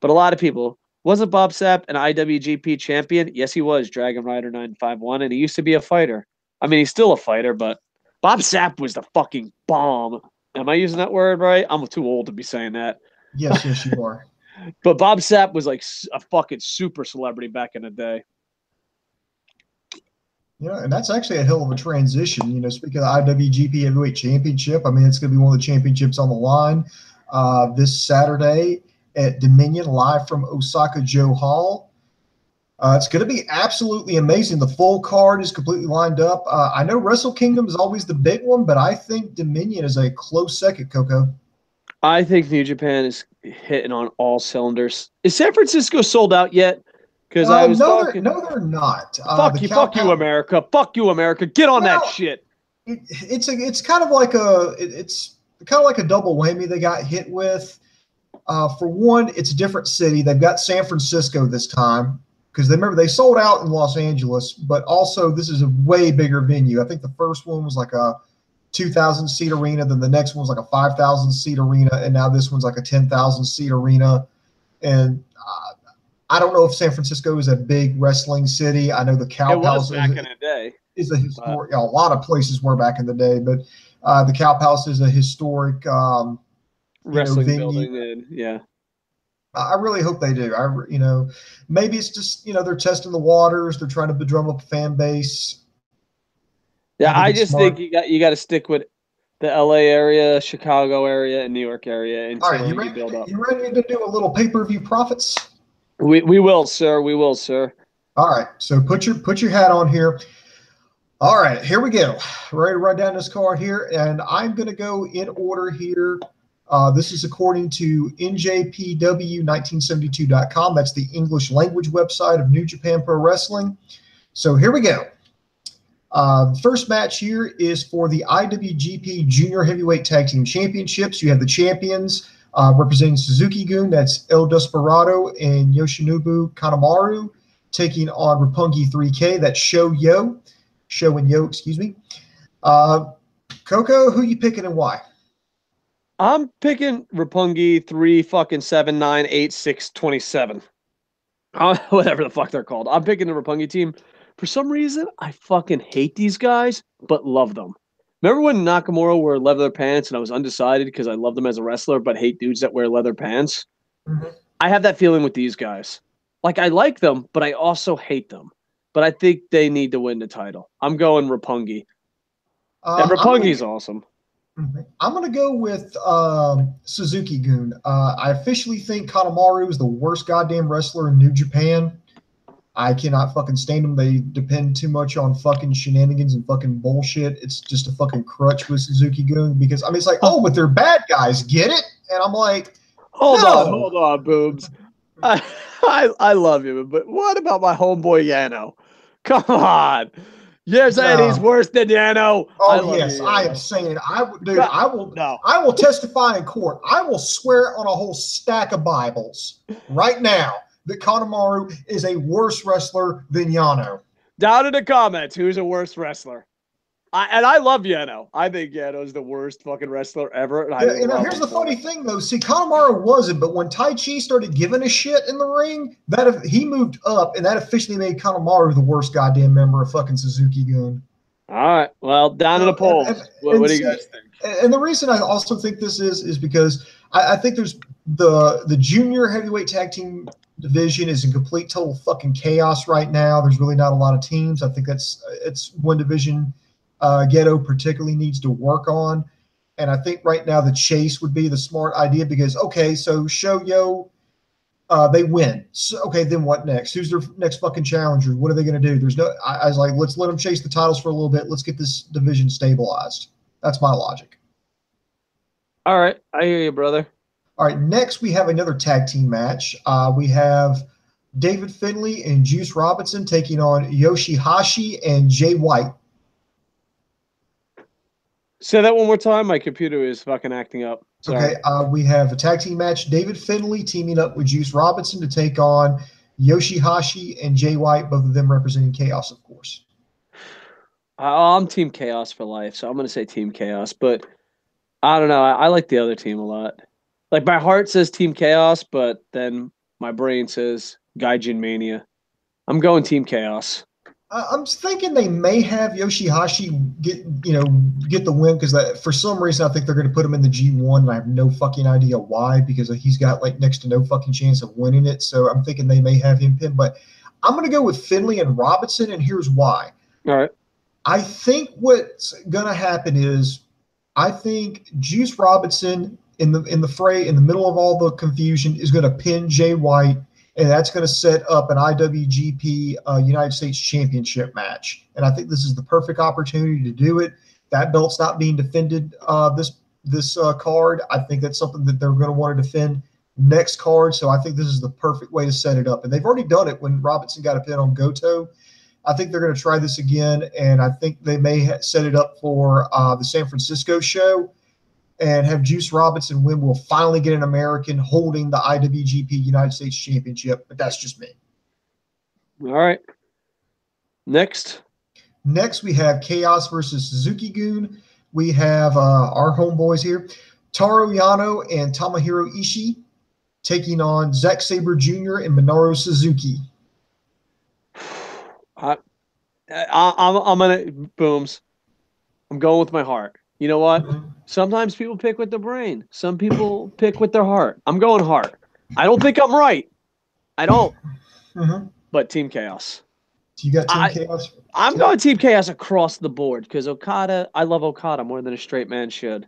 But a lot of people. Wasn't Bob Sapp an IWGP champion? Yes, he was. Dragon Rider 951, and he used to be a fighter. I mean, he's still a fighter, but Bob Sapp was the fucking bomb. Am I using that word right? I'm too old to be saying that. Yes, you are. But Bob Sapp was like a fucking super celebrity back in the day. Yeah, and that's actually a hell of a transition. You know, speaking of the IWGP Heavyweight Championship, I mean, it's going to be one of the championships on the line this Saturday at Dominion, live from Osaka-jo Hall. It's going to be absolutely amazing. The full card is completely lined up. I know Wrestle Kingdom is always the big one, but I think Dominion is a close second, Coco. I think New Japan is hitting on all cylinders. Is San Francisco sold out yet? Because I was talking. No, they're not. Fuck you, America. Fuck you, America. Get on that shit. It's kind of like a double whammy they got hit with. For one, it's a different city. They've got San Francisco this time because they sold out in Los Angeles, but also this is a way bigger venue. I think the first one was like a 2,000 seat arena, then the next one was like a 5,000 seat arena, and now this one's like a 10,000 seat arena. And I don't know if San Francisco is a big wrestling city. I know the Cow Palace back in the day is a historic. A lot of places were back in the day, but the Cow Palace is a historic wrestling venue. building. And, yeah. I really hope they do. Maybe it's just they're testing the waters. They're trying to drum up a fan base. Yeah, I just think you got to stick with the LA area, Chicago area, and New York area until you build up. You ready to do a little pay-per-view profits? We will, sir. We will, sir. All right. So put your hat on here. All right, here we go. Ready to run down this card here, and I'm going to go in order here. This is according to NJPW1972.com. That's the English language website of New Japan Pro Wrestling. So here we go. The first match here is for the IWGP Junior Heavyweight Tag Team Championships. You have the champions representing Suzuki-gun. That's El Desperado and Yoshinobu Kanemaru, taking on Roppongi 3K. That's Sho and Yo, excuse me. Coco, who you picking and why? I'm picking Roppongi 3-7-9-8-6-27. Whatever the fuck they're called. I'm picking the Roppongi team. For some reason, I fucking hate these guys, but love them. Remember when Nakamura wore leather pants and I was undecided because I love them as a wrestler, but hate dudes that wear leather pants? Mm-hmm. I have that feeling with these guys. Like, I like them, but I also hate them. But I think they need to win the title. I'm going Roppongi. And Roppongi's awesome. I'm going to go with Suzuki-gun. I officially think Kanemaru is the worst goddamn wrestler in New Japan. I cannot fucking stand them. They depend too much on fucking shenanigans and fucking bullshit. It's just a fucking crutch with Suzuki-gun because, it's like, oh, but they're bad guys. Get it? And I'm like, hold on, Boobs. I love you, but what about my homeboy Yano? Come on. You're saying he's worse than Yano? Oh, yes, I am saying I will testify in court. I will swear on a whole stack of Bibles right now that Kanemaru is a worse wrestler than Yano. Down in the comments, who's a worse wrestler? I love Yano. I think Yano's the worst fucking wrestler ever. Here's the funny thing, though. See, Kanemaru wasn't, but when Tai Chi started giving a shit in the ring, he moved up, and that officially made Kanemaru the worst goddamn member of fucking Suzuki-gun. All right. Well, down in the polls. What do you guys think? And the reason I also think this is because I think there's The junior heavyweight tag team division is in complete total fucking chaos right now. There's really not a lot of teams. I think it's one division Ghetto particularly needs to work on. And I think right now the chase would be the smart idea because, okay, so Shoyo, they win. So, okay, then what next? Who's their next fucking challenger? What are they going to do? There's no. I was like, let's let them chase the titles for a little bit. Let's get this division stabilized. That's my logic. All right, I hear you, brother. All right, next we have another tag team match. We have David Finlay and Juice Robinson taking on Yoshihashi and Jay White. Say that one more time. My computer is fucking acting up. Sorry. Okay, we have a tag team match. David Finlay teaming up with Juice Robinson to take on Yoshihashi and Jay White, both of them representing Chaos, of course. I'm Team Chaos for life, so I'm going to say Team Chaos. But I don't know. I like the other team a lot. Like, my heart says Team Chaos, but then my brain says Gaijin Mania. I'm going Team Chaos. I'm thinking they may have Yoshihashi get the win because for some reason I think they're going to put him in the G1 and I have no fucking idea why because he's got like next to no fucking chance of winning it. So I'm thinking they may have him pinned, but I'm going to go with Finlay and Robinson, and here's why. All right. I think what's going to happen is I think Juice Robinson in the fray in the middle of all the confusion is going to pin Jay White. And that's going to set up an IWGP United States Championship match. And I think this is the perfect opportunity to do it. That belt's not being defended this card. I think that's something that they're going to want to defend next card. So I think this is the perfect way to set it up. And they've already done it when Robinson got a pin on Goto. I think they're going to try this again. And I think they may set it up for the San Francisco show. And have Juice Robinson win. We'll finally get an American holding the IWGP United States Championship, but that's just me. All right. Next, we have Chaos versus Suzuki-gun. We have our homeboys here, Toru Yano and Tomohiro Ishii, taking on Zack Sabre Jr. and Minoru Suzuki. I'm gonna booms. I'm going with my heart. You know what? Mm-hmm. Sometimes people pick with their brain. Some people pick with their heart. I'm going heart. I don't think I'm right. I don't. Mm-hmm. But Team Chaos. You got Team Chaos? I'm going Team Chaos across the board because Okada, I love Okada more than a straight man should.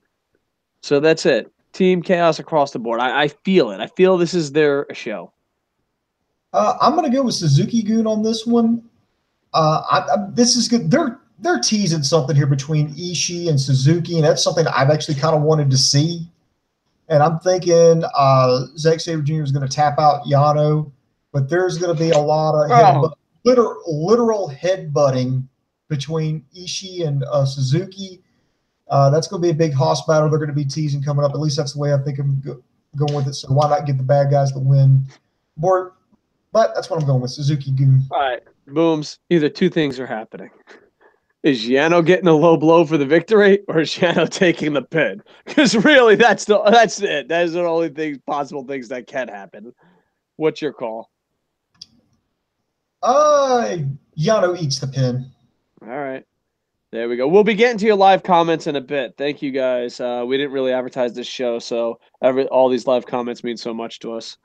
So that's it. Team Chaos across the board. I feel it. I feel this is their show. I'm going to go with Suzuki-gun on this one. This is good. They're teasing something here between Ishii and Suzuki, and that's something I've actually kind of wanted to see. And I'm thinking Zack Sabre Jr. is going to tap out Yano, but there's going to be a lot of literal headbutting between Ishii and Suzuki. That's going to be a big hoss battle. They're going to be teasing coming up. At least that's the way I think I'm going with it. So why not give the bad guys the win? But that's what I'm going with, Suzuki-gun. All right, booms. Either two things are happening. Is Yano getting a low blow for the victory, or is Yano taking the pin? Because really, that's it. That is the only possible things that can happen. What's your call? Yano eats the pin. All right. There we go. We'll be getting to your live comments in a bit. Thank you, guys. We didn't really advertise this show, so all these live comments mean so much to us.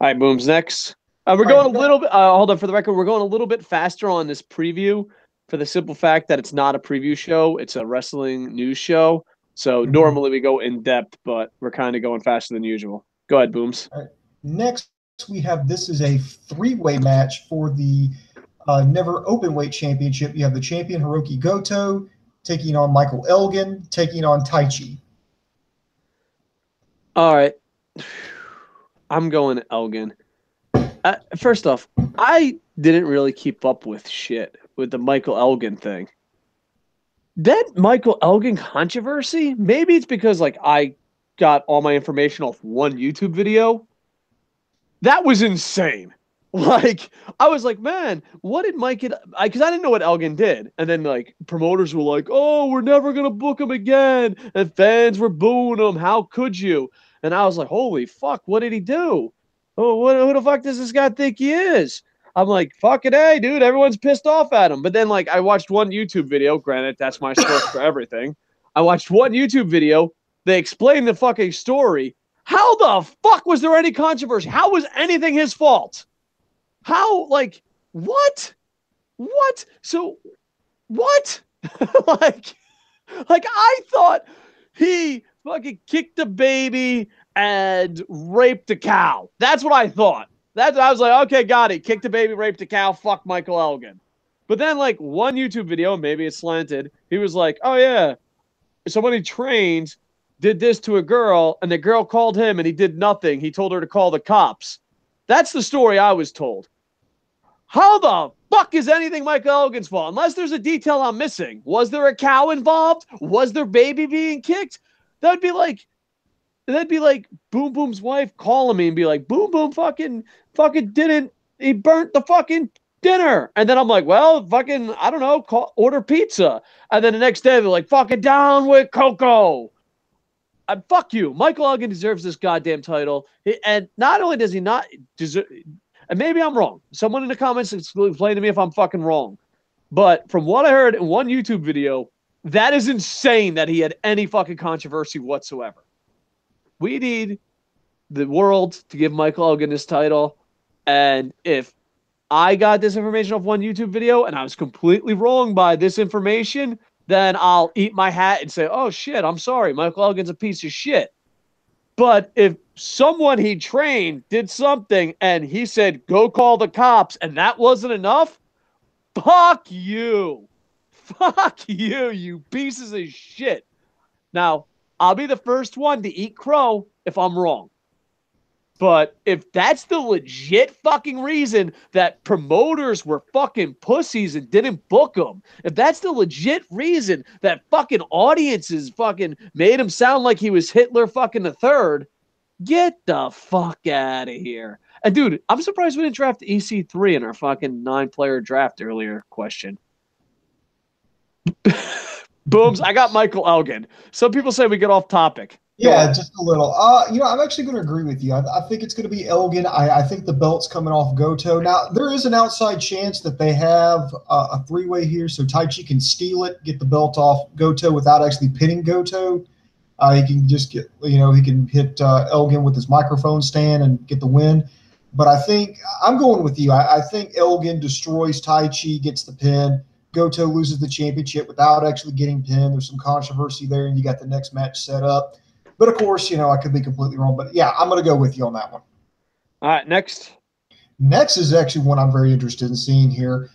All right, Boom's next. We're going a little bit. Hold on, for the record, we're going a little bit faster on this preview for the simple fact that it's not a preview show. It's a wrestling news show. So normally we go in depth, but we're kind of going faster than usual. Go ahead, Booms. All right. Next, we have this is a three-way match for the Never Openweight Championship. You have the champion Hiroki Goto taking on Michael Elgin, taking on Taichi. All right. I'm going Elgin. First off, I didn't really keep up with shit with the Michael Elgin thing. That Michael Elgin controversy, maybe it's because I got all my information off one YouTube video. That was insane. I was like, man, what did Mike get? Because I didn't know what Elgin did. And then promoters were like, oh, we're never going to book him again. And fans were booing him. How could you? And I was like, holy fuck, what did he do? Oh, who the fuck does this guy think he is? I'm like, fucking A, dude, everyone's pissed off at him. But then, I watched one YouTube video. Granted, that's my source for everything. I watched one YouTube video. They explained the fucking story. How the fuck was there any controversy? How was anything his fault? How, like, what? What? So, what? like, I thought he fucking kicked a baby and raped a cow. That's what I thought. I was like, okay, got it. Kicked a baby, raped a cow. Fuck Michael Elgin. But then, like, one YouTube video, maybe it's slanted. He was like, oh yeah, somebody trained did this to a girl, and the girl called him, and he did nothing. He told her to call the cops. That's the story I was told. How the fuck is anything Michael Elgin's fault? Unless there's a detail I'm missing. Was there a cow involved? Was there baby being kicked? That'd be like Boom Boom's wife calling me and be like, Boom Boom fucking didn't, he burnt the fucking dinner. And then I'm like, well, fucking, I don't know, order pizza. And then the next day they're like, fucking down with Coco. Fuck you. Michael Elgin deserves this goddamn title. And not only does he not deserve, and maybe I'm wrong. Someone in the comments explain to me if I'm fucking wrong. But from what I heard in one YouTube video, that is insane that he had any fucking controversy whatsoever. We need the world to give Michael Elgin this title. And if I got this information off one YouTube video and I was completely wrong by this information, then I'll eat my hat and say, oh shit, I'm sorry. Michael Elgin's a piece of shit. But if someone he trained did something and he said, go call the cops, and that wasn't enough, fuck you. Fuck you, you pieces of shit. Now, I'll be the first one to eat crow if I'm wrong. But if that's the legit fucking reason that promoters were fucking pussies and didn't book them, if that's the legit reason that fucking audiences fucking made him sound like he was Hitler fucking the third, get the fuck out of here. And dude, I'm surprised we didn't draft EC3 in our fucking 9-player draft earlier question. Booms, I got Michael Elgin. Some people say we get off topic. Yeah, just a little. I'm actually going to agree with you. I think it's going to be Elgin. I think the belt's coming off Goto. Now, there is an outside chance that they have a three-way here, so Taichi can steal it, get the belt off Goto without actually pinning Goto. He can just get, he can hit Elgin with his microphone stand and get the win. But I think I'm going with you. I think Elgin destroys Taichi, gets the pin. Goto loses the championship without actually getting pinned. There's some controversy there, and you got the next match set up. But, of course, I could be completely wrong. But, yeah, I'm going to go with you on that one. All right, next. Next is actually one I'm very interested in seeing here.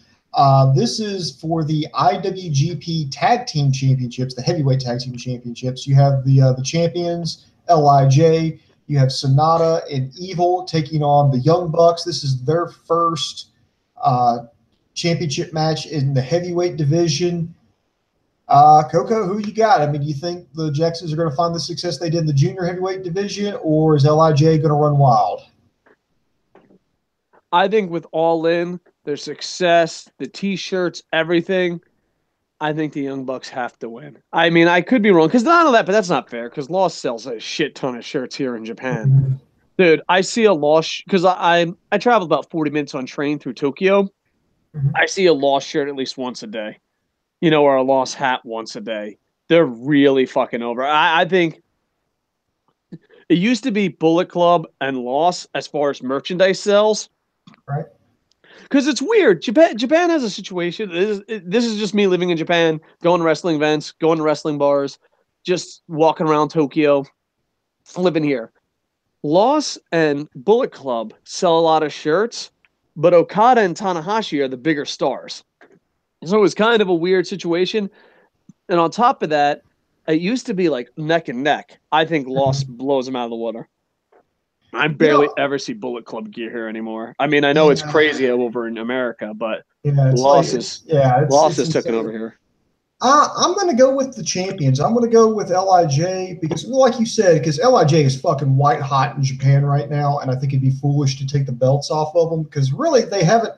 This is for the IWGP Tag Team Championships, the Heavyweight Tag Team Championships. You have the champions, LIJ. You have Sonata and Evil taking on the Young Bucks. This is their first championship match in the heavyweight division. Coco, who you got? I mean, do you think the Jacksons are going to find the success they did in the junior heavyweight division, or is LIJ going to run wild? I think with All In, their success, the T-shirts, everything, I think the Young Bucks have to win. I mean, I could be wrong, because not only that, but that's not fair, because Lost sells a shit ton of shirts here in Japan. Mm-hmm. Dude, I see a Lost, because I traveled about 40 minutes on train through Tokyo. Mm-hmm. I see a Lost shirt at least once a day. Or a Lost hat once a day. They're really fucking over. I think it used to be Bullet Club and Lost as far as merchandise sales. Right. Because it's weird. Japan has a situation. This is just me living in Japan, going to wrestling events, going to wrestling bars, just walking around Tokyo, living here. Lost and Bullet Club sell a lot of shirts, but Okada and Tanahashi are the bigger stars. So it was kind of a weird situation. And on top of that, it used to be like neck and neck. I think Lost blows them out of the water. I barely ever see Bullet Club gear here anymore. I mean, I know it's crazy over in America, but Lost is taken over here. I'm going to go with the champions. I'm going to go with LIJ because, like you said, because LIJ is fucking white hot in Japan right now, and I think it'd be foolish to take the belts off of them because really they haven't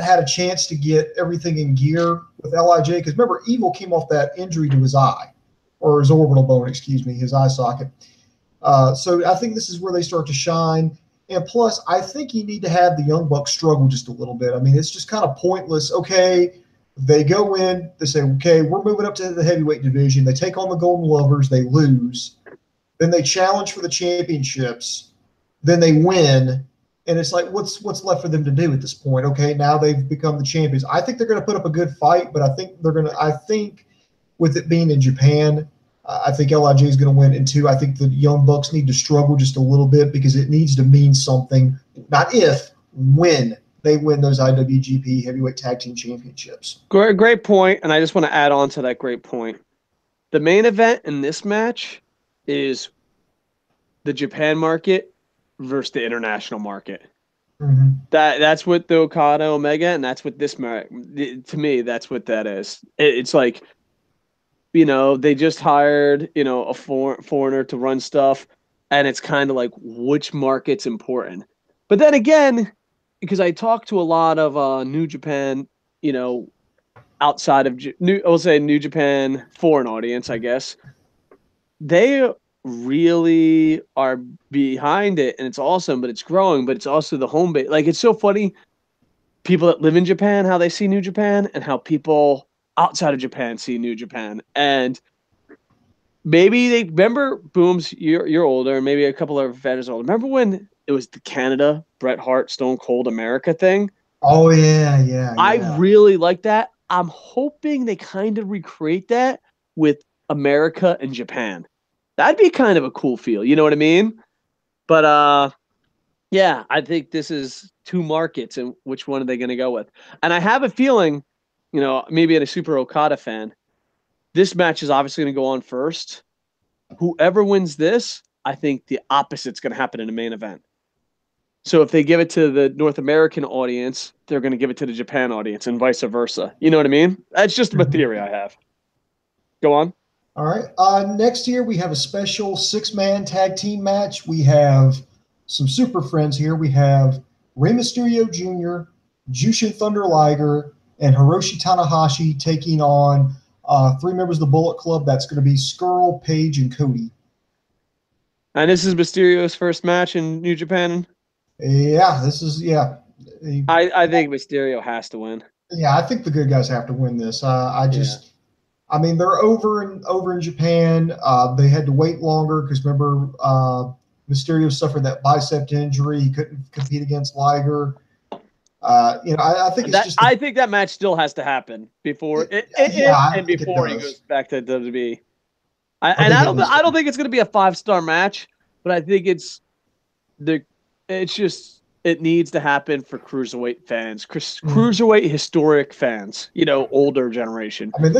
had a chance to get everything in gear with LIJ. Because remember, Evil came off that injury to his eye, or his orbital bone, his eye socket. So I think this is where they start to shine. And plus, I think you need to have the Young Bucks struggle just a little bit. I mean, it's just kind of pointless. Okay, they go in, they say, okay, we're moving up to the heavyweight division. They take on the Golden Lovers. They lose. then they challenge for the championships, then they win, and it's like, what's left for them to do at this point? Okay, now they've become the champions. I think they're going to put up a good fight, but I think with it being in Japan, I think LIJ is going to win. And two, I think the Young Bucks need to struggle just a little bit because it needs to mean something, not if, when they win those IWGP Heavyweight Tag Team Championships. Great point, and I just want to add on to that great point. The main event in this match is the Japan market versus the international market. Mm-hmm. That's what the Okada Omega, and that's what this to me, that's what that is. It's like, they just hired, a foreigner to run stuff, and it's kind of like which market's important. But then again, because I talked to a lot of New Japan, outside of New Japan foreign audience, I guess, they really are behind it, and it's awesome, but it's growing, but it's also the home base. Like, it's so funny, people that live in Japan, how they see New Japan, and how people outside of Japan see New Japan. And maybe they remember, Booms, you're older, and maybe a couple of veterans are older. Remember when it was the Canada Bret Hart Stone Cold America thing? Oh yeah. I really like that. I'm hoping they kind of recreate that with America and Japan. That'd be kind of a cool feel. You know what I mean? But yeah, I think this is two markets, and which one are they going to go with? And I have a feeling, maybe a super Okada fan, this match is obviously going to go on first. Whoever wins this, I think the opposite's going to happen in the main event. So if they give it to the North American audience, they're going to give it to the Japan audience, and vice versa. You know what I mean? That's just a theory I have. Go on. All right. Next year, we have a special 6-man tag team match. We have some super friends here. We have Rey Mysterio Jr., Jushin Thunder Liger, and Hiroshi Tanahashi taking on 3 members of the Bullet Club. That's going to be Skrull, Paige, and Cody. And this is Mysterio's first match in New Japan? Yeah, this is, yeah. I think Mysterio has to win. Yeah, I think the good guys have to win this. I mean, they're over in Japan. They had to wait longer because remember, Mysterio suffered that bicep injury. He couldn't compete against Liger. I think it's just. I think that match still has to happen before he goes back to WWE. I don't think it's going to be a 5-star match, but I think it needs to happen for cruiserweight fans, cruiserweight historic fans, older generation. I mean,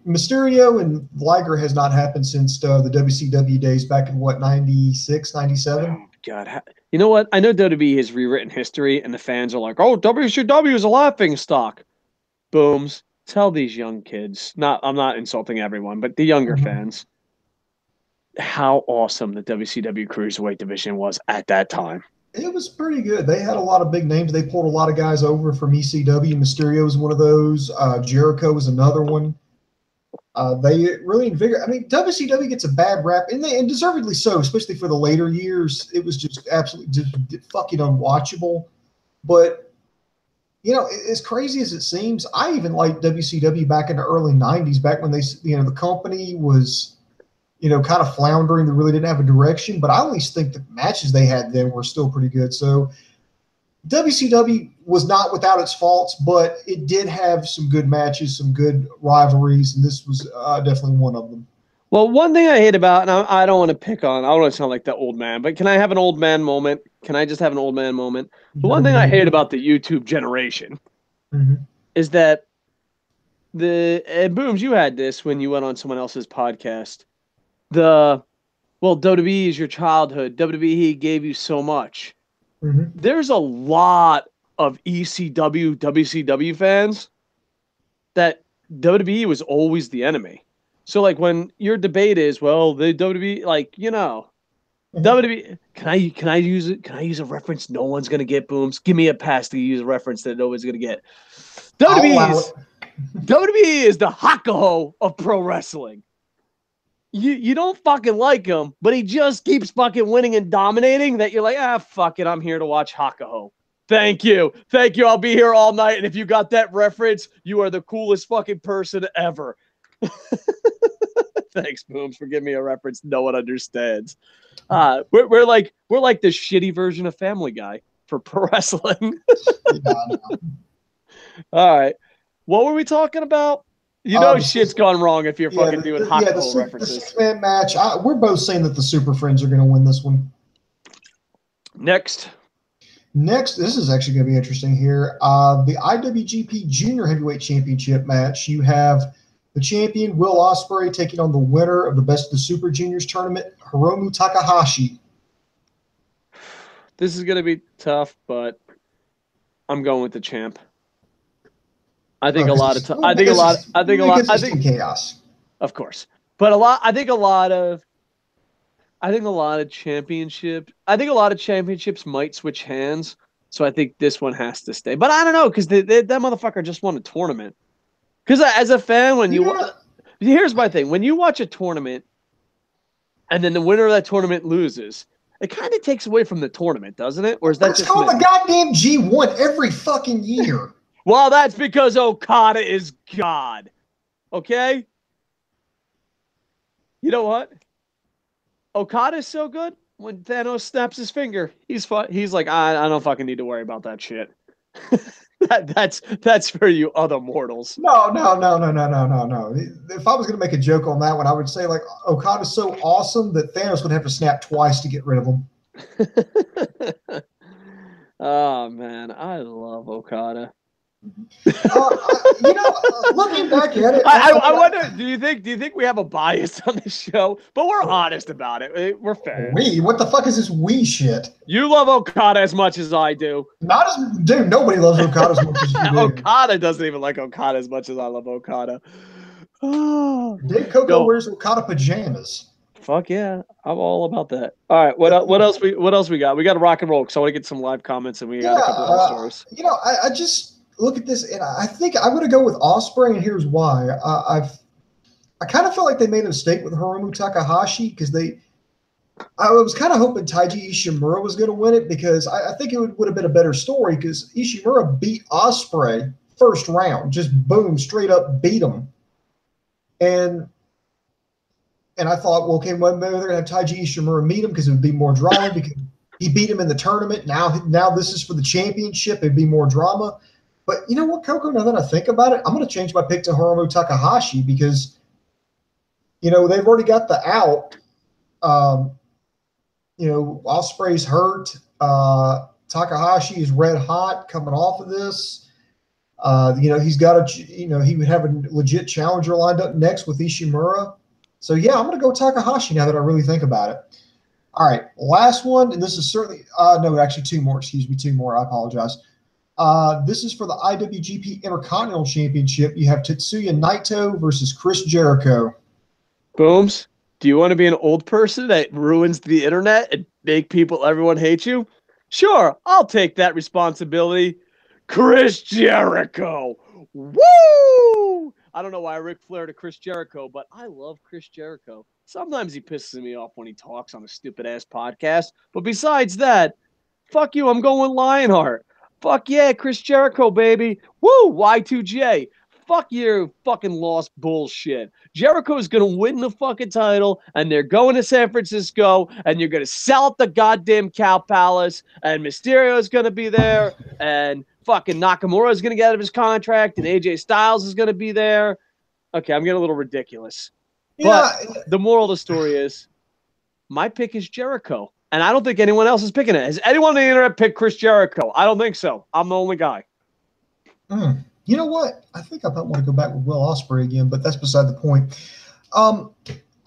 Mysterio and Liger has not happened since the WCW days back in 96, 97? Oh, God. You know what? I know WWE has rewritten history, and the fans are like, oh, WCW is a laughing stock. Booms. Tell these young kids, I'm not insulting everyone, but the younger fans, how awesome the WCW Cruiserweight division was at that time. It was pretty good. They had a lot of big names. They pulled a lot of guys over from ECW. Mysterio was one of those. Jericho was another one. They really invigorated. I mean, WCW gets a bad rap, and deservedly so, especially for the later years. It was just absolutely just fucking unwatchable. But, as crazy as it seems, I even liked WCW back in the early 90s, back when the company was – kind of floundering. They really didn't have a direction, but I always think the matches they had then were still pretty good. So WCW was not without its faults, but it did have some good matches, some good rivalries, and this was definitely one of them. Well, one thing I hate about, and I don't want to pick on, I don't want to sound like the old man, but can I have an old man moment? Can I just have an old man moment? The one thing I hate about the YouTube generation is that and Booms, you had this when you went on someone else's podcast. WWE is your childhood. WWE gave you so much. There's a lot of ECW, WCW fans that WWE was always the enemy. So, like, when your debate is, the WWE, WWE, can I use it? Can I use a reference no one's gonna get, Booms? Give me a pass to use a reference that nobody's gonna get. WWE is the Hakuho of pro wrestling. You don't fucking like him, but he just keeps fucking winning and dominating that you're like, fuck it, I'm here to watch Hakuho. Thank you. I'll be here all night, and if you got that reference, you are the coolest fucking person ever. Thanks, Booms, for giving me a reference no one understands. We're like the shitty version of Family Guy for pro wrestling. All right. What were we talking about? You know shit's gone wrong if you're fucking doing hot references. The six-man match. We're both saying that the Super Friends are going to win this one. Next, this is actually going to be interesting here. The IWGP Junior Heavyweight Championship match. You have the champion, Will Ospreay, taking on the winner of the Best of the Super Juniors tournament, Hiromu Takahashi. This is going to be tough, but I'm going with the champ. I think chaos. Of course. But I think a lot of championships might switch hands. So I think this one has to stay. But I don't know, because that motherfucker just won a tournament. Because as a fan, here's my thing. When you watch a tournament and then the winner of that tournament loses, it kind of takes away from the tournament, doesn't it? Or is that just called the goddamn G1 every fucking year? Well, that's because Okada is God. Okay? You know what? Okada is so good, when Thanos snaps his finger, he's like, I don't fucking need to worry about that shit. That's for you other mortals. No. If I was going to make a joke on that one, I would say, like, Okada's so awesome that Thanos would have to snap twice to get rid of him. Oh, man. I love Okada. Looking back at it, I wonder. Do you think we have a bias on this show? But we're honest about it. We're fair. What the fuck is this we shit? You love Okada as much as I do. Nobody loves Okada as much as you do. Okada doesn't even like Okada as much as I love Okada. Oh, Dave Coco wears Okada pajamas. Fuck yeah, I'm all about that. All right, what else we got? We got to rock and roll because I want to get some live comments and we got a couple of stories. I just look at this, and I think I'm going to go with Ospreay, and here's why. I kind of felt like they made a mistake with Hiromu Takahashi because I was kind of hoping Taiji Ishimura was going to win it because I think it would have been a better story because Ishimura beat Ospreay first round, just boom, straight up beat him. And I thought, well, okay, well, maybe they're going to have Taiji Ishimura meet him because it would be more drama because he beat him in the tournament. Now this is for the championship. It'd be more drama. But you know what, Coco, now that I think about it, I'm going to change my pick to Hiromu Takahashi because, they've already got the out. Ospreay's hurt. Takahashi is red hot coming off of this. He's got he would have a legit challenger lined up next with Ishimura. So, yeah, I'm going to go Takahashi now that I really think about it. All right, last one, and this is certainly no, actually two more. Excuse me, two more. I apologize. This is for the IWGP Intercontinental Championship. You have Tetsuya Naito versus Chris Jericho. Booms, do you want to be an old person that ruins the internet and make everyone hate you? Sure, I'll take that responsibility. Chris Jericho. Woo! I don't know why I Ric Flair to Chris Jericho, but I love Chris Jericho. Sometimes he pisses me off when he talks on a stupid-ass podcast. But besides that, fuck you, I'm going Lionheart. Fuck yeah, Chris Jericho, baby. Woo, Y2J. Fuck your fucking lost bullshit. Jericho's going to win the fucking title, and they're going to San Francisco, and you're going to sell out the goddamn Cow Palace, and Mysterio's going to be there, and fucking Nakamura's going to get out of his contract, and AJ Styles is going to be there. Okay, I'm getting a little ridiculous. Yeah. But the moral of the story is my pick is Jericho, and I don't think anyone else is picking it. Has anyone on the internet picked Chris Jericho? I don't think so. I'm the only guy. You know what? I think I might want to go back with Will Ospreay again, but that's beside the point. I'm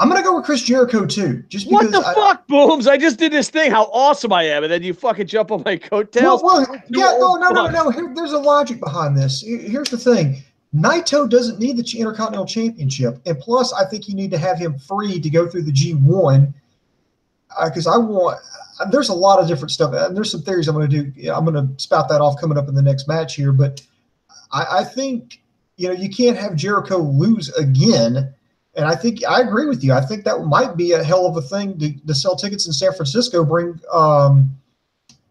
going to go with Chris Jericho, too. Just because what the fuck, Booms? I just did this thing, how awesome I am, and then you fucking jump on my coattails. No. There's a logic behind this. Here's the thing. Naito doesn't need the Intercontinental Championship, and plus I think you need to have him free to go through the G1 because there's a lot of different stuff, and there's some theories I'm going to do. I'm going to spout that off coming up in the next match here, but I think, you can't have Jericho lose again. And I think I agree with you. I think that might be a hell of a thing to sell tickets in San Francisco, bring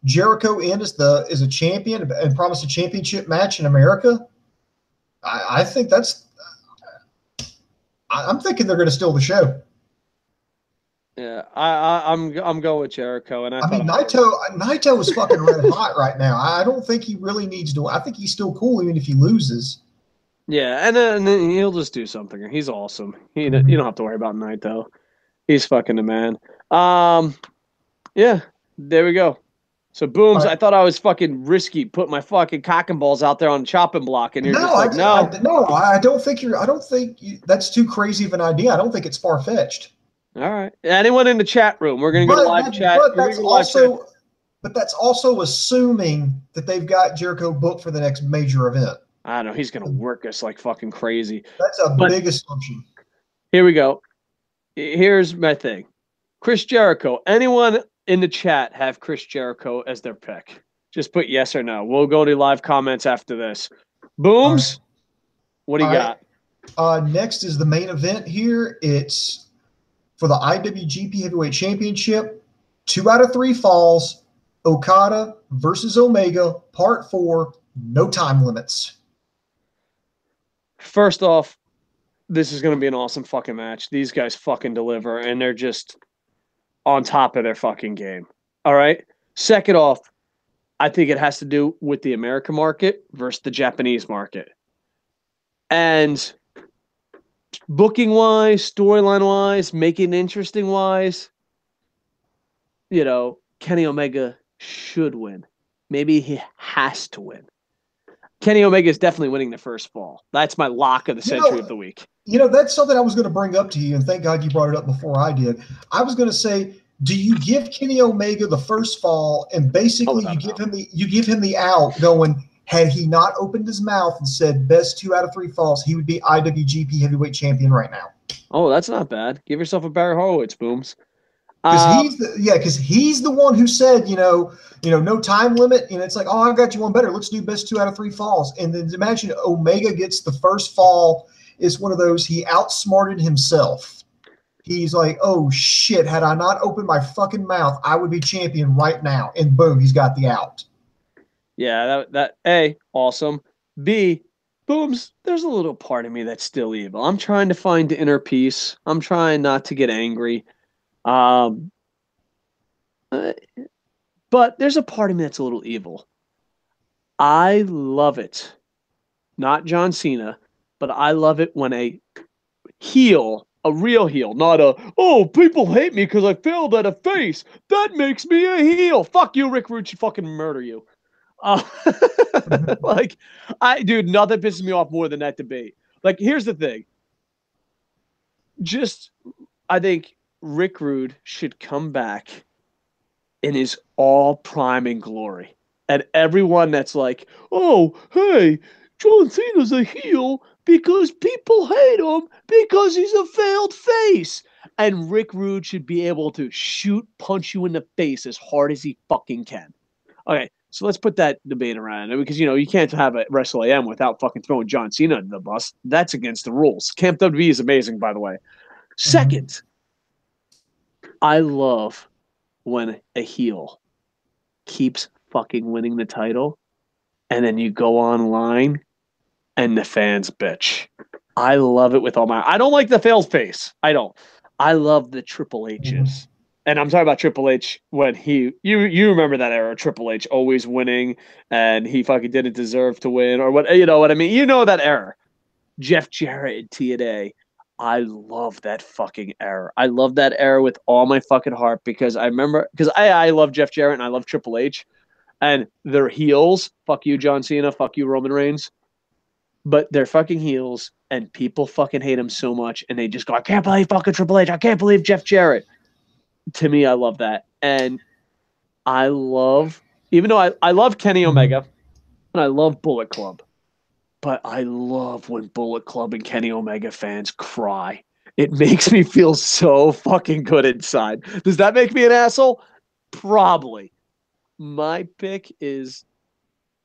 Jericho in as a champion and promise a championship match in America. I think I'm thinking they're going to steal the show. Yeah, I'm going with Jericho, and I mean, Naito is fucking red hot right now. I don't think he really needs to. I think he's still cool even if he loses. Yeah, and then he'll just do something. He's awesome. You don't have to worry about Naito. He's fucking the man. Yeah, there we go. So Booms, I thought I was fucking risky, put my fucking cock and balls out there on the chopping block, and you're just like, no. I don't think that's too crazy of an idea. I don't think it's far fetched. All right. Anyone in the chat room? We're gonna go to live chat. But that's also assuming that they've got Jericho booked for the next major event. I don't know. He's gonna work us like fucking crazy. That's a big assumption. Here we go. Here's my thing. Chris Jericho. Anyone in the chat have Chris Jericho as their pick? Just put yes or no. We'll go to live comments after this. Booms. What do you got? Next is the main event here. It's for the IWGP Heavyweight Championship. 2 out of 3 falls. Okada versus Omega, Part 4. No time limits. First off, this is going to be an awesome fucking match. These guys fucking deliver, and they're just on top of their fucking game. All right? Second off, I think it has to do with the American market versus the Japanese market. And booking-wise, storyline-wise, making it interesting-wise, Kenny Omega should win. Maybe he has to win. Kenny Omega is definitely winning the first fall. That's my lock of the century of the week. That's something I was going to bring up to you, and thank God you brought it up before I did. I was going to say, do you give Kenny Omega the first fall, and basically you give him the out, going, had he not opened his mouth and said best 2 out of 3 falls, he would be IWGP Heavyweight Champion right now. Oh, that's not bad. Give yourself a Barry Horowitz, Booms. Because he's the one who said, no time limit. And it's like, oh, I got you one better. Let's do best 2 out of 3 falls. And then imagine Omega gets the first fall. Is one of those, he outsmarted himself. He's like, oh shit, had I not opened my fucking mouth, I would be champion right now. And boom, he's got the out. Yeah, that A, awesome. B, Booms, there's a little part of me that's still evil. I'm trying to find the inner peace. I'm trying not to get angry. But there's a part of me that's a little evil. I love it. Not John Cena, but I love it when a heel, a real heel, not people hate me because I failed at a face. That makes me a heel. Fuck you, Rick Rude should fucking murder you. Nothing pisses me off more than that debate. Like, here's the thing. I think Rick Rude should come back in his all prime and glory. And everyone that's like, oh, hey, John Cena's a heel because people hate him because he's a failed face. And Rick Rude should be able to punch you in the face as hard as he fucking can. Okay, so let's put that debate around because, you can't have a Wrestle AM without fucking throwing John Cena under the bus. That's against the rules. Camp WWE is amazing, by the way. Second, I love when a heel keeps fucking winning the title and then you go online and the fans bitch. I love it with all my... I don't like the failed face. I don't. I love the Triple H's. And I'm talking about Triple H when you remember that era, Triple H always winning and he fucking didn't deserve to win or what, you know what I mean? You know that era. Jeff Jarrett and TNA. I love that fucking era. I love that era with all my fucking heart because I love Jeff Jarrett and I love Triple H and they're heels. Fuck you, John Cena. Fuck you, Roman Reigns. But they're fucking heels and people fucking hate him so much and they just go, I can't believe fucking Triple H. I can't believe Jeff Jarrett. To me, I love that. And I love, even though I love Kenny Omega and I love Bullet Club, but I love when Bullet Club and Kenny Omega fans cry. It makes me feel so fucking good inside. Does that make me an asshole? Probably. My pick is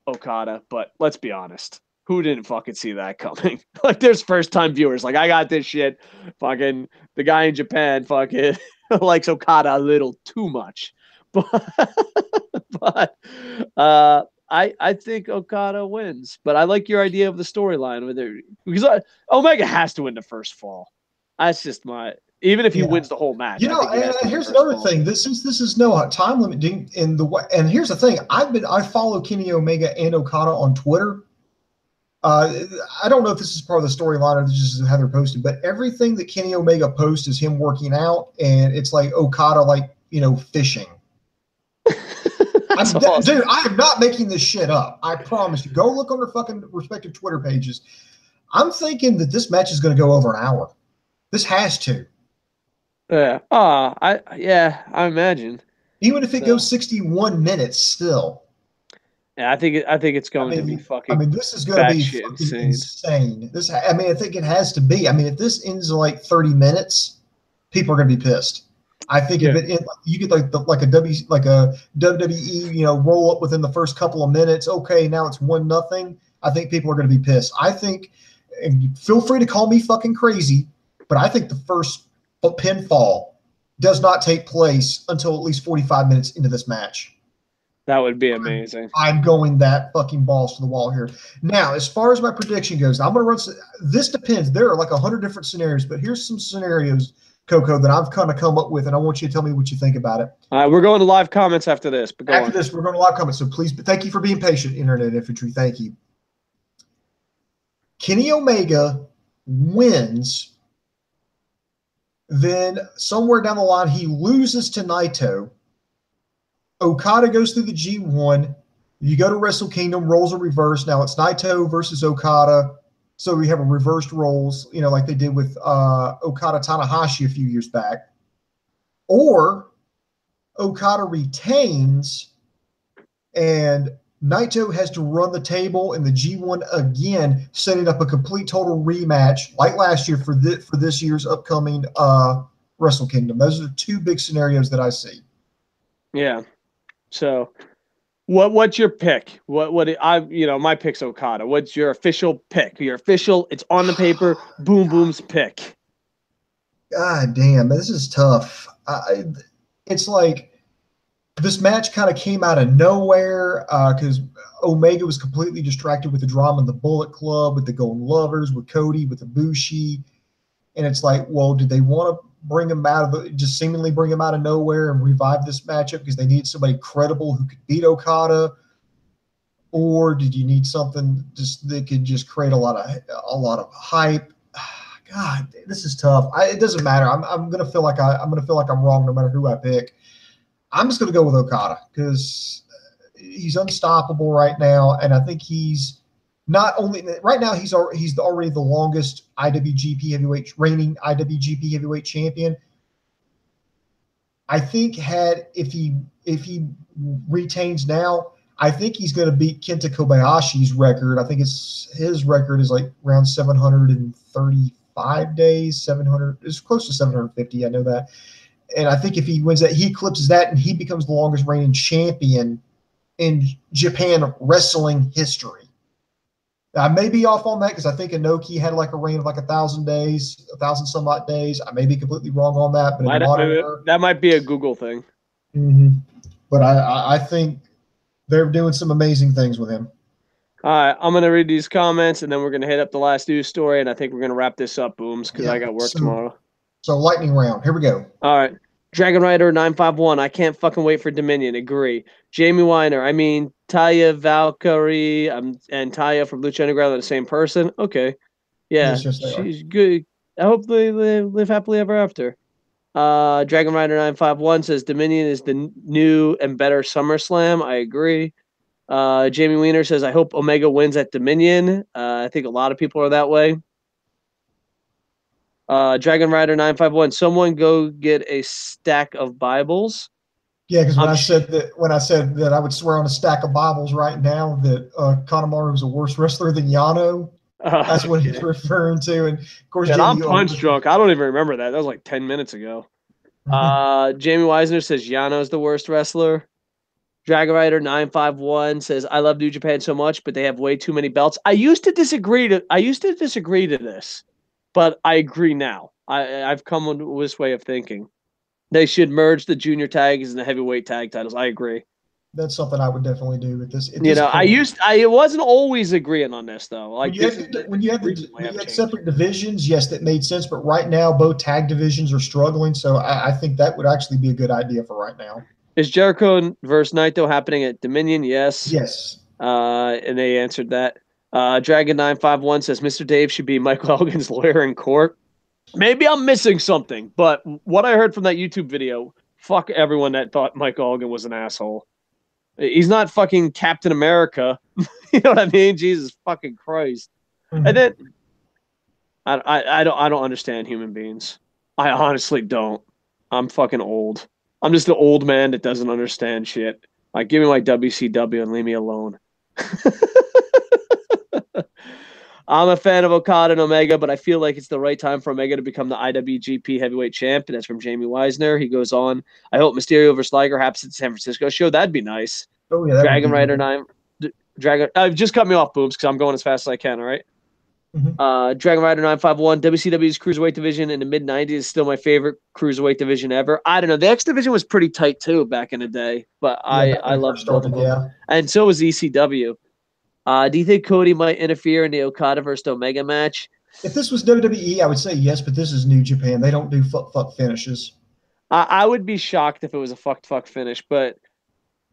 Okada, but let's be honest. Who didn't fucking see that coming? Like, there's first-time viewers. Like, I got this shit. Fucking the guy in Japan fucking likes Okada a little too much. But I think Okada wins. But I like your idea of the storyline with it because Omega has to win the first fall. That's just my. Even if he Yeah. wins the whole match, You I know, think he has to and be here's first another fall. thing. This is no time limit. And here's the thing. I follow Kenny Omega and Okada on Twitter. I don't know if this is part of the storyline or this is how they're posted, but everything that Kenny Omega posts is him working out, and it's like Okada, like, fishing. Awesome. Dude, I am not making this shit up. I promise you. Go look on their fucking respective Twitter pages. I'm thinking that this match is going to go over an hour. This has to. Yeah. I imagine. Even if it So, goes 61 minutes still. yeah, I think it's going to be fucking This is going to be batshit fucking insane. insane. I think it has to be. If this ends in like 30 minutes, people are going to be pissed. I think if you get like a WWE, roll up within the first couple of minutes. Okay, now it's 1-0. I think people are going to be pissed. I think, and feel free to call me fucking crazy, but I think the first pinfall does not take place until at least 45 minutes into this match. That would be amazing. I'm going that fucking balls to the wall here. Now, as far as my prediction goes, I'm going to run. This depends. There are like 100 different scenarios, but here's some scenarios, Coco, that I've kind of come up with, and I want you to tell me what you think about it. All right, we're going to live comments after this. But after this, we're going to live comments. So please, thank you for being patient, Internet Infantry. Thank you. Kenny Omega wins. Then somewhere down the line, he loses to Naito. Okada goes through the G1. You go to Wrestle Kingdom, roles are reversed. Now it's Naito versus Okada. So we have a reversed roles, like they did with Okada Tanahashi a few years back. Or Okada retains and Naito has to run the table in the G1 again, setting up a complete total rematch like last year for this year's upcoming Wrestle Kingdom. Those are the two big scenarios that I see. Yeah. So, what's your pick? My pick's Okada. What's your official pick? Your official, it's on the paper. Boom Boom's pick. God damn, this is tough. It's like this match kind of came out of nowhere because Omega was completely distracted with the drama in the Bullet Club, with the Golden Lovers, with Cody, with Ibushi, and it's like, well, did they want to bring him just seemingly bring him out of nowhere and revive this matchup because they need somebody credible who could beat Okada? Or did you need something just that could just create a lot of hype? God, this is tough. It doesn't matter. I'm gonna feel like I'm wrong no matter who I pick. I'm just gonna go with Okada because he's unstoppable right now, and I think he's not only right now he's already the longest reigning IWGP heavyweight champion. I think if he retains now, I think he's going to beat Kenta Kobayashi's record. I think his record is like around 735 days, 700. It's close to 750. I know that, and I think if he wins that, he eclipses that, and he becomes the longest reigning champion in Japan wrestling history. I may be off on that because I think Inoki had like a reign of like 1,000 days, 1,000 some odd days. I may be completely wrong on that, but that might be a Google thing. Mm-hmm. But I think they're doing some amazing things with him. All right, I'm going to read these comments, and then we're going to hit up the last news story, and I think we're going to wrap this up, Booms, because I got work tomorrow. So lightning round. Here we go. All right. Dragon Rider 951. I can't fucking wait for Dominion. Agree. Jamie Weiner. Taya Valkyrie and Taya from Lucha Underground are the same person. Okay. Yeah, she's good. I hope they live happily ever after. Dragon Rider 951 says Dominion is the new and better SummerSlam. I agree. Jamie Weiner says, I hope Omega wins at Dominion. I think a lot of people are that way. Dragon Rider 951. Someone go get a stack of Bibles. Yeah, because when I said that I would swear on a stack of Bibles right now that Kanemaru was a worse wrestler than Yano, that's what he's referring to. And of course, Jamie, I'm punch drunk. I don't even remember that. That was like 10 minutes ago. Jamie Wisner says Yano's the worst wrestler. Dragon Rider 951 says, I love New Japan so much, but they have way too many belts. I used to disagree to this, but I agree now. I've come with this way of thinking. They should merge the junior tags and the heavyweight tag titles. I agree. That's something I would definitely do with this. At You this know, point, I wasn't always agreeing on this though. Like when you recently have had changed. separate divisions, yes, that made sense. But right now, both tag divisions are struggling, so I think that would actually be a good idea for right now. Is Jericho versus Naito happening at Dominion? Yes. Yes. And they answered that. Dragon951 says Mr. Dave should be Michael Elgin's lawyer in court. Maybe I'm missing something, but what I heard from that YouTube video, fuck everyone that thought Michael Elgin was an asshole. He's not fucking Captain America. You know what I mean? Jesus fucking Christ. Mm-hmm. And then I don't understand human beings. I honestly don't. I'm fucking old. I'm just an old man that doesn't understand shit. Like, give me my WCW and leave me alone. I'm a fan of Okada and Omega, but I feel like it's the right time for Omega to become the IWGP Heavyweight Champ. And that's from Jamie Wisner. He goes on, I hope Mysterio versus Liger happens at the San Francisco show. That'd be nice. Oh, yeah. Dragon Rider 9. Just cut me off, Booms, because I'm going as fast as I can, all right? Mm-hmm. Dragon Rider 951, WCW's Cruiserweight division in the mid-90s is still my favorite Cruiserweight division ever. I don't know. The X division was pretty tight, too, back in the day. But I love both of them. Yeah. And so was ECW. Do you think Cody might interfere in the Okada versus Omega match? If this was WWE, I would say yes, but this is New Japan. They don't do fuck finishes. I would be shocked if it was a fuck finish, but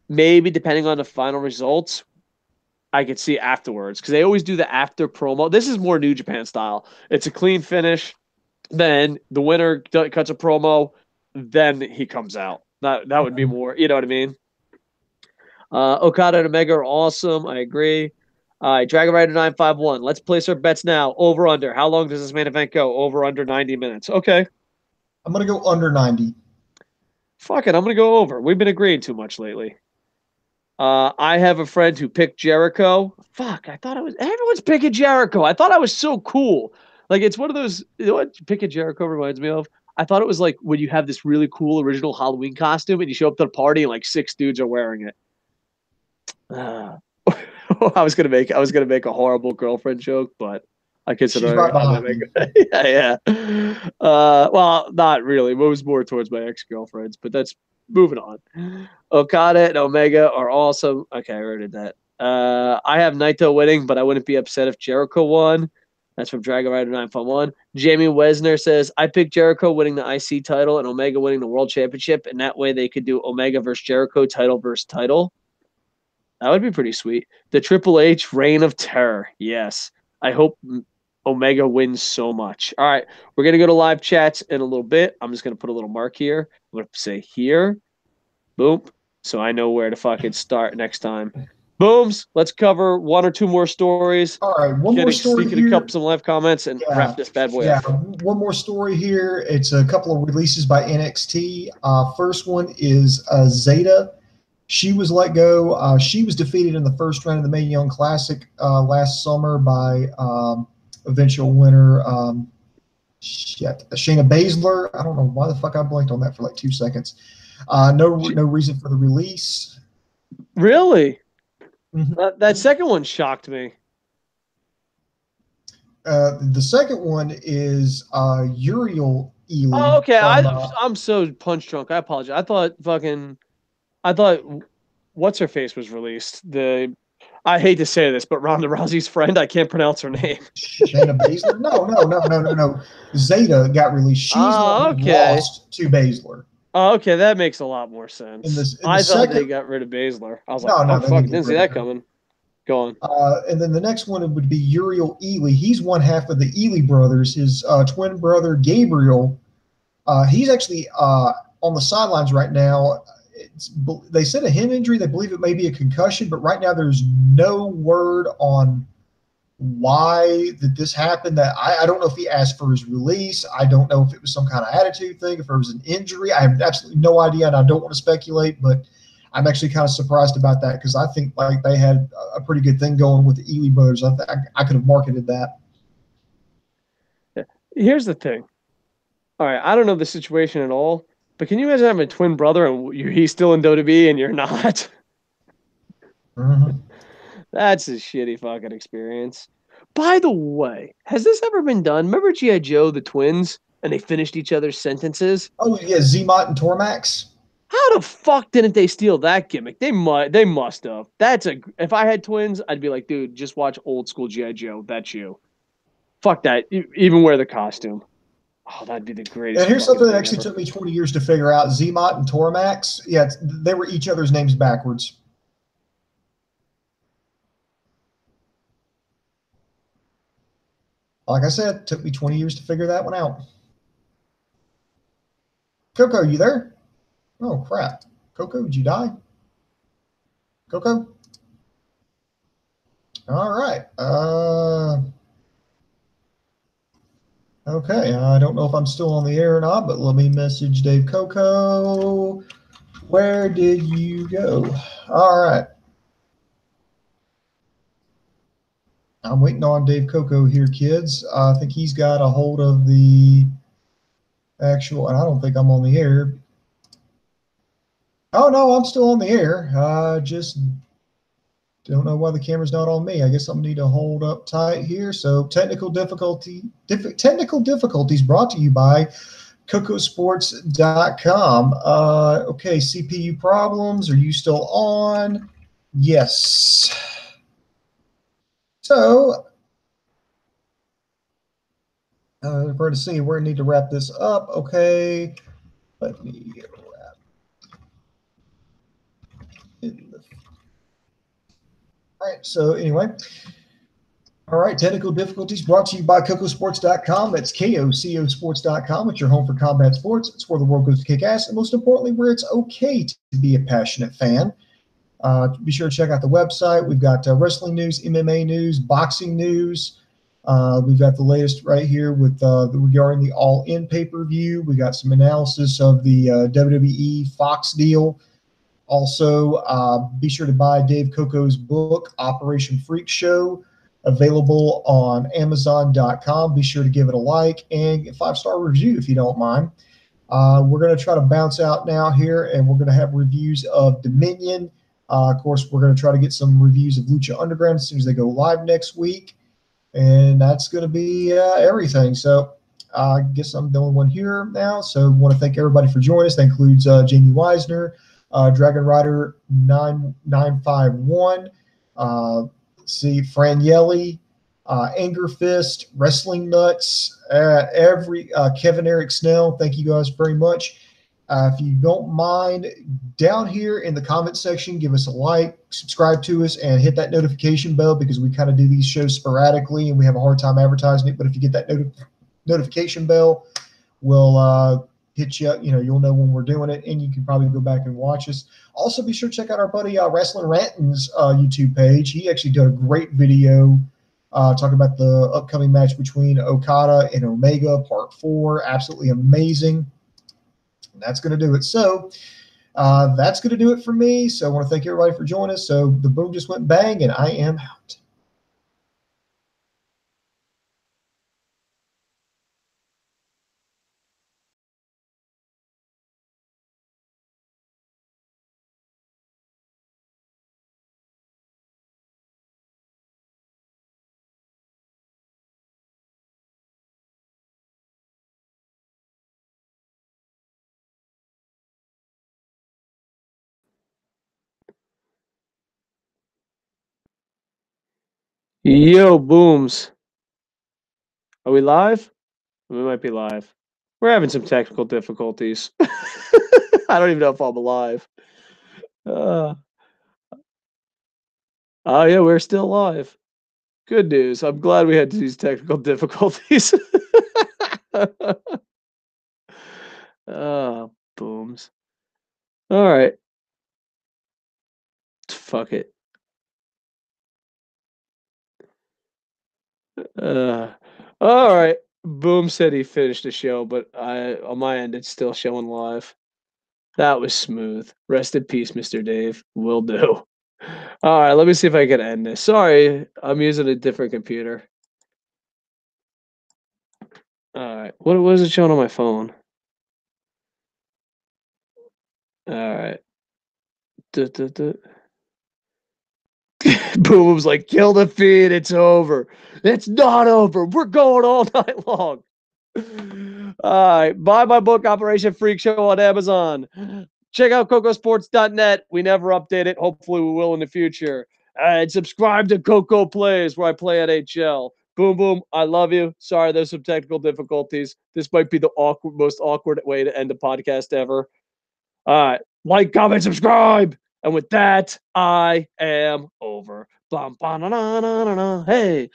maybe depending on the final results, I could see afterwards because they always do the after promo. This is more New Japan style. It's a clean finish. Then the winner cuts a promo. Then he comes out. That would be more, you know what I mean? Okada and Omega are awesome. I agree. All right, Dragon Rider 951. Let's place our bets now. Over, under. How long does this main event go? Over, under 90 minutes. Okay. I'm going to go under 90. Fuck it. I'm going to go over. We've been agreeing too much lately. I have a friend who picked Jericho. Fuck, I thought everyone's picking Jericho. I thought I was so cool. Like, it's one of those, you know what picking Jericho reminds me of? I thought it was like when you have this really cool original Halloween costume and you show up to the party and like 6 dudes are wearing it. I was gonna make a horrible girlfriend joke, but I consider she's right behind me. yeah. Well, not really. It was more towards my ex-girlfriends, but that's moving on. Okada and Omega are awesome. Okay, I already did that. I have Naito winning, but I wouldn't be upset if Jericho won. That's from Dragon Rider 951. Jamie Wesner says, I picked Jericho winning the IC title and Omega winning the World Championship, and that way they could do Omega versus Jericho title versus title. That would be pretty sweet. The Triple H Reign of Terror. Yes. I hope Omega wins so much. All right. We're going to go to live chats in a little bit. I'm just going to put a little mark here. I'm going to say here. Boom. So I know where to fucking start next time. Booms. Let's cover 1 or 2 more stories. All right. One more story here. Up some live comments and wrap this bad boy up. One more story here. It's a couple of releases by NXT. First one is Zeta. She was let go. She was defeated in the first round of the Mae Young Classic last summer by eventual winner Shayna Baszler. I don't know why the fuck I blanked on that for like 2 seconds. No reason for the release. Really? Mm-hmm. That second one shocked me. The second one is Uriel Ely. Oh, okay. I'm so punch drunk. I apologize. I thought what's her face was released. I hate to say this, but Ronda Rousey's friend, I can't pronounce her name. Shayna Baszler? No. Zeta got released. She's lost to Baszler. Oh, okay, that makes a lot more sense. I thought they got rid of Baszler. I was like, fuck, didn't see that coming. Go on. And then the next one would be Uriel Ely. He's one half of the Ely brothers. His twin brother Gabriel. He's actually on the sidelines right now. They said a hip injury. They believe it may be a concussion, but right now there's no word on why this happened. That I don't know if he asked for his release. I don't know if it was some kind of attitude thing, if it was an injury. I have absolutely no idea, and I don't want to speculate, but I'm actually kind of surprised about that because I think like they had a pretty good thing going with the Ely brothers. I could have marketed that. Here's the thing. All right, I don't know the situation at all. But can you imagine having a twin brother and he's still in WWE and you're not? Mm-hmm. That's a shitty fucking experience. By the way, has this ever been done? Remember G.I. Joe, the twins, and they finished each other's sentences? Oh, yeah, Zmot and Tormax. How the fuck didn't they steal that gimmick? They must have. If I had twins, I'd be like, dude, just watch old school G.I. Joe. That's you. Fuck that. Even wear the costume. Oh, that'd be the greatest. And here's something that actually ever. took me 20 years to figure out. Zmot and Tormax, yeah, they were each other's names backwards. Like I said, it took me 20 years to figure that one out. Coco, you there? Oh, crap. Coco, did you die? Coco? All right. Okay, I don't know if I'm still on the air or not, but let me message Dave Coco. Where did you go? All right. I'm waiting on Dave Coco here, kids. I think he's got a hold of the actual, and I don't think I'm on the air. Oh, no, I'm still on the air. Just don't know why the camera's not on me. I guess I'm need to hold up tight here. So technical difficulties brought to you by KocoSports.com. Okay, CPU problems. Are you still on? Yes. So, we're going to see. We're going to need to wrap this up. Okay. Let me wrap in the. All right. So, anyway. All right, technical difficulties brought to you by KocoSports.com. That's KocoSports.com. It's your home for combat sports. It's where the world goes to kick ass, and most importantly, where it's okay to be a passionate fan. Be sure to check out the website. We've got wrestling news, MMA news, boxing news. We've got the latest right here with regarding the All In pay-per-view. We got some analysis of the WWE Fox deal. Also, be sure to buy Dave Coco's book, Operation Freak Show, available on Amazon.com. Be sure to give it a like and a 5-star review if you don't mind. We're going to try to bounce out now here, and we're going to have reviews of Dominion. Of course, we're going to try to get some reviews of Lucha Underground as soon as they go live next week. And that's going to be everything. So I guess I'm the only one here now. So I want to thank everybody for joining us. That includes Jamie Weisner, Dragon Rider 9951, Fran Yelly, Anger Fist, Wrestling Nuts, Kevin Eric Snell. Thank you guys very much. If you don't mind, down here in the comment section, give us a like, subscribe to us, and hit that notification bell because we kind of do these shows sporadically and we have a hard time advertising it. But if you get that notification bell, we'll hit you. You'll know when we're doing it, and you can probably go back and watch us. Also, be sure to check out our buddy Wrestling Ranton's YouTube page. He actually did a great video talking about the upcoming match between Okada and Omega, Part 4. Absolutely amazing. And that's going to do it. So that's going to do it for me. So I want to thank everybody for joining us. So the boom just went bang, and I am out. Yo, Booms. Are we live? We might be live. We're having some technical difficulties. I don't even know if I'm alive. Oh, yeah, we're still live. Good news. I'm glad we had these technical difficulties. Booms. All right. Fuck it. All right. Boom said he finished the show, but on my end, it's still showing live. That was smooth. Rest in peace, Mr. Dave. Will do. All right, let me see if I can end this. Sorry, I'm using a different computer. All right. What is it showing on my phone? All right. Boom's like, kill the feed. It's over. It's not over. We're going all night long. All right. Buy my book, Operation Freak Show, on Amazon. Check out KocoSports.net. We never update it. Hopefully, we will in the future. And subscribe to Coco Plays, where I play NHL. Boom, boom. I love you. Sorry, there's some technical difficulties. This might be the most awkward way to end a podcast ever. All right. Like, comment, subscribe. And with that, I am over. Hey.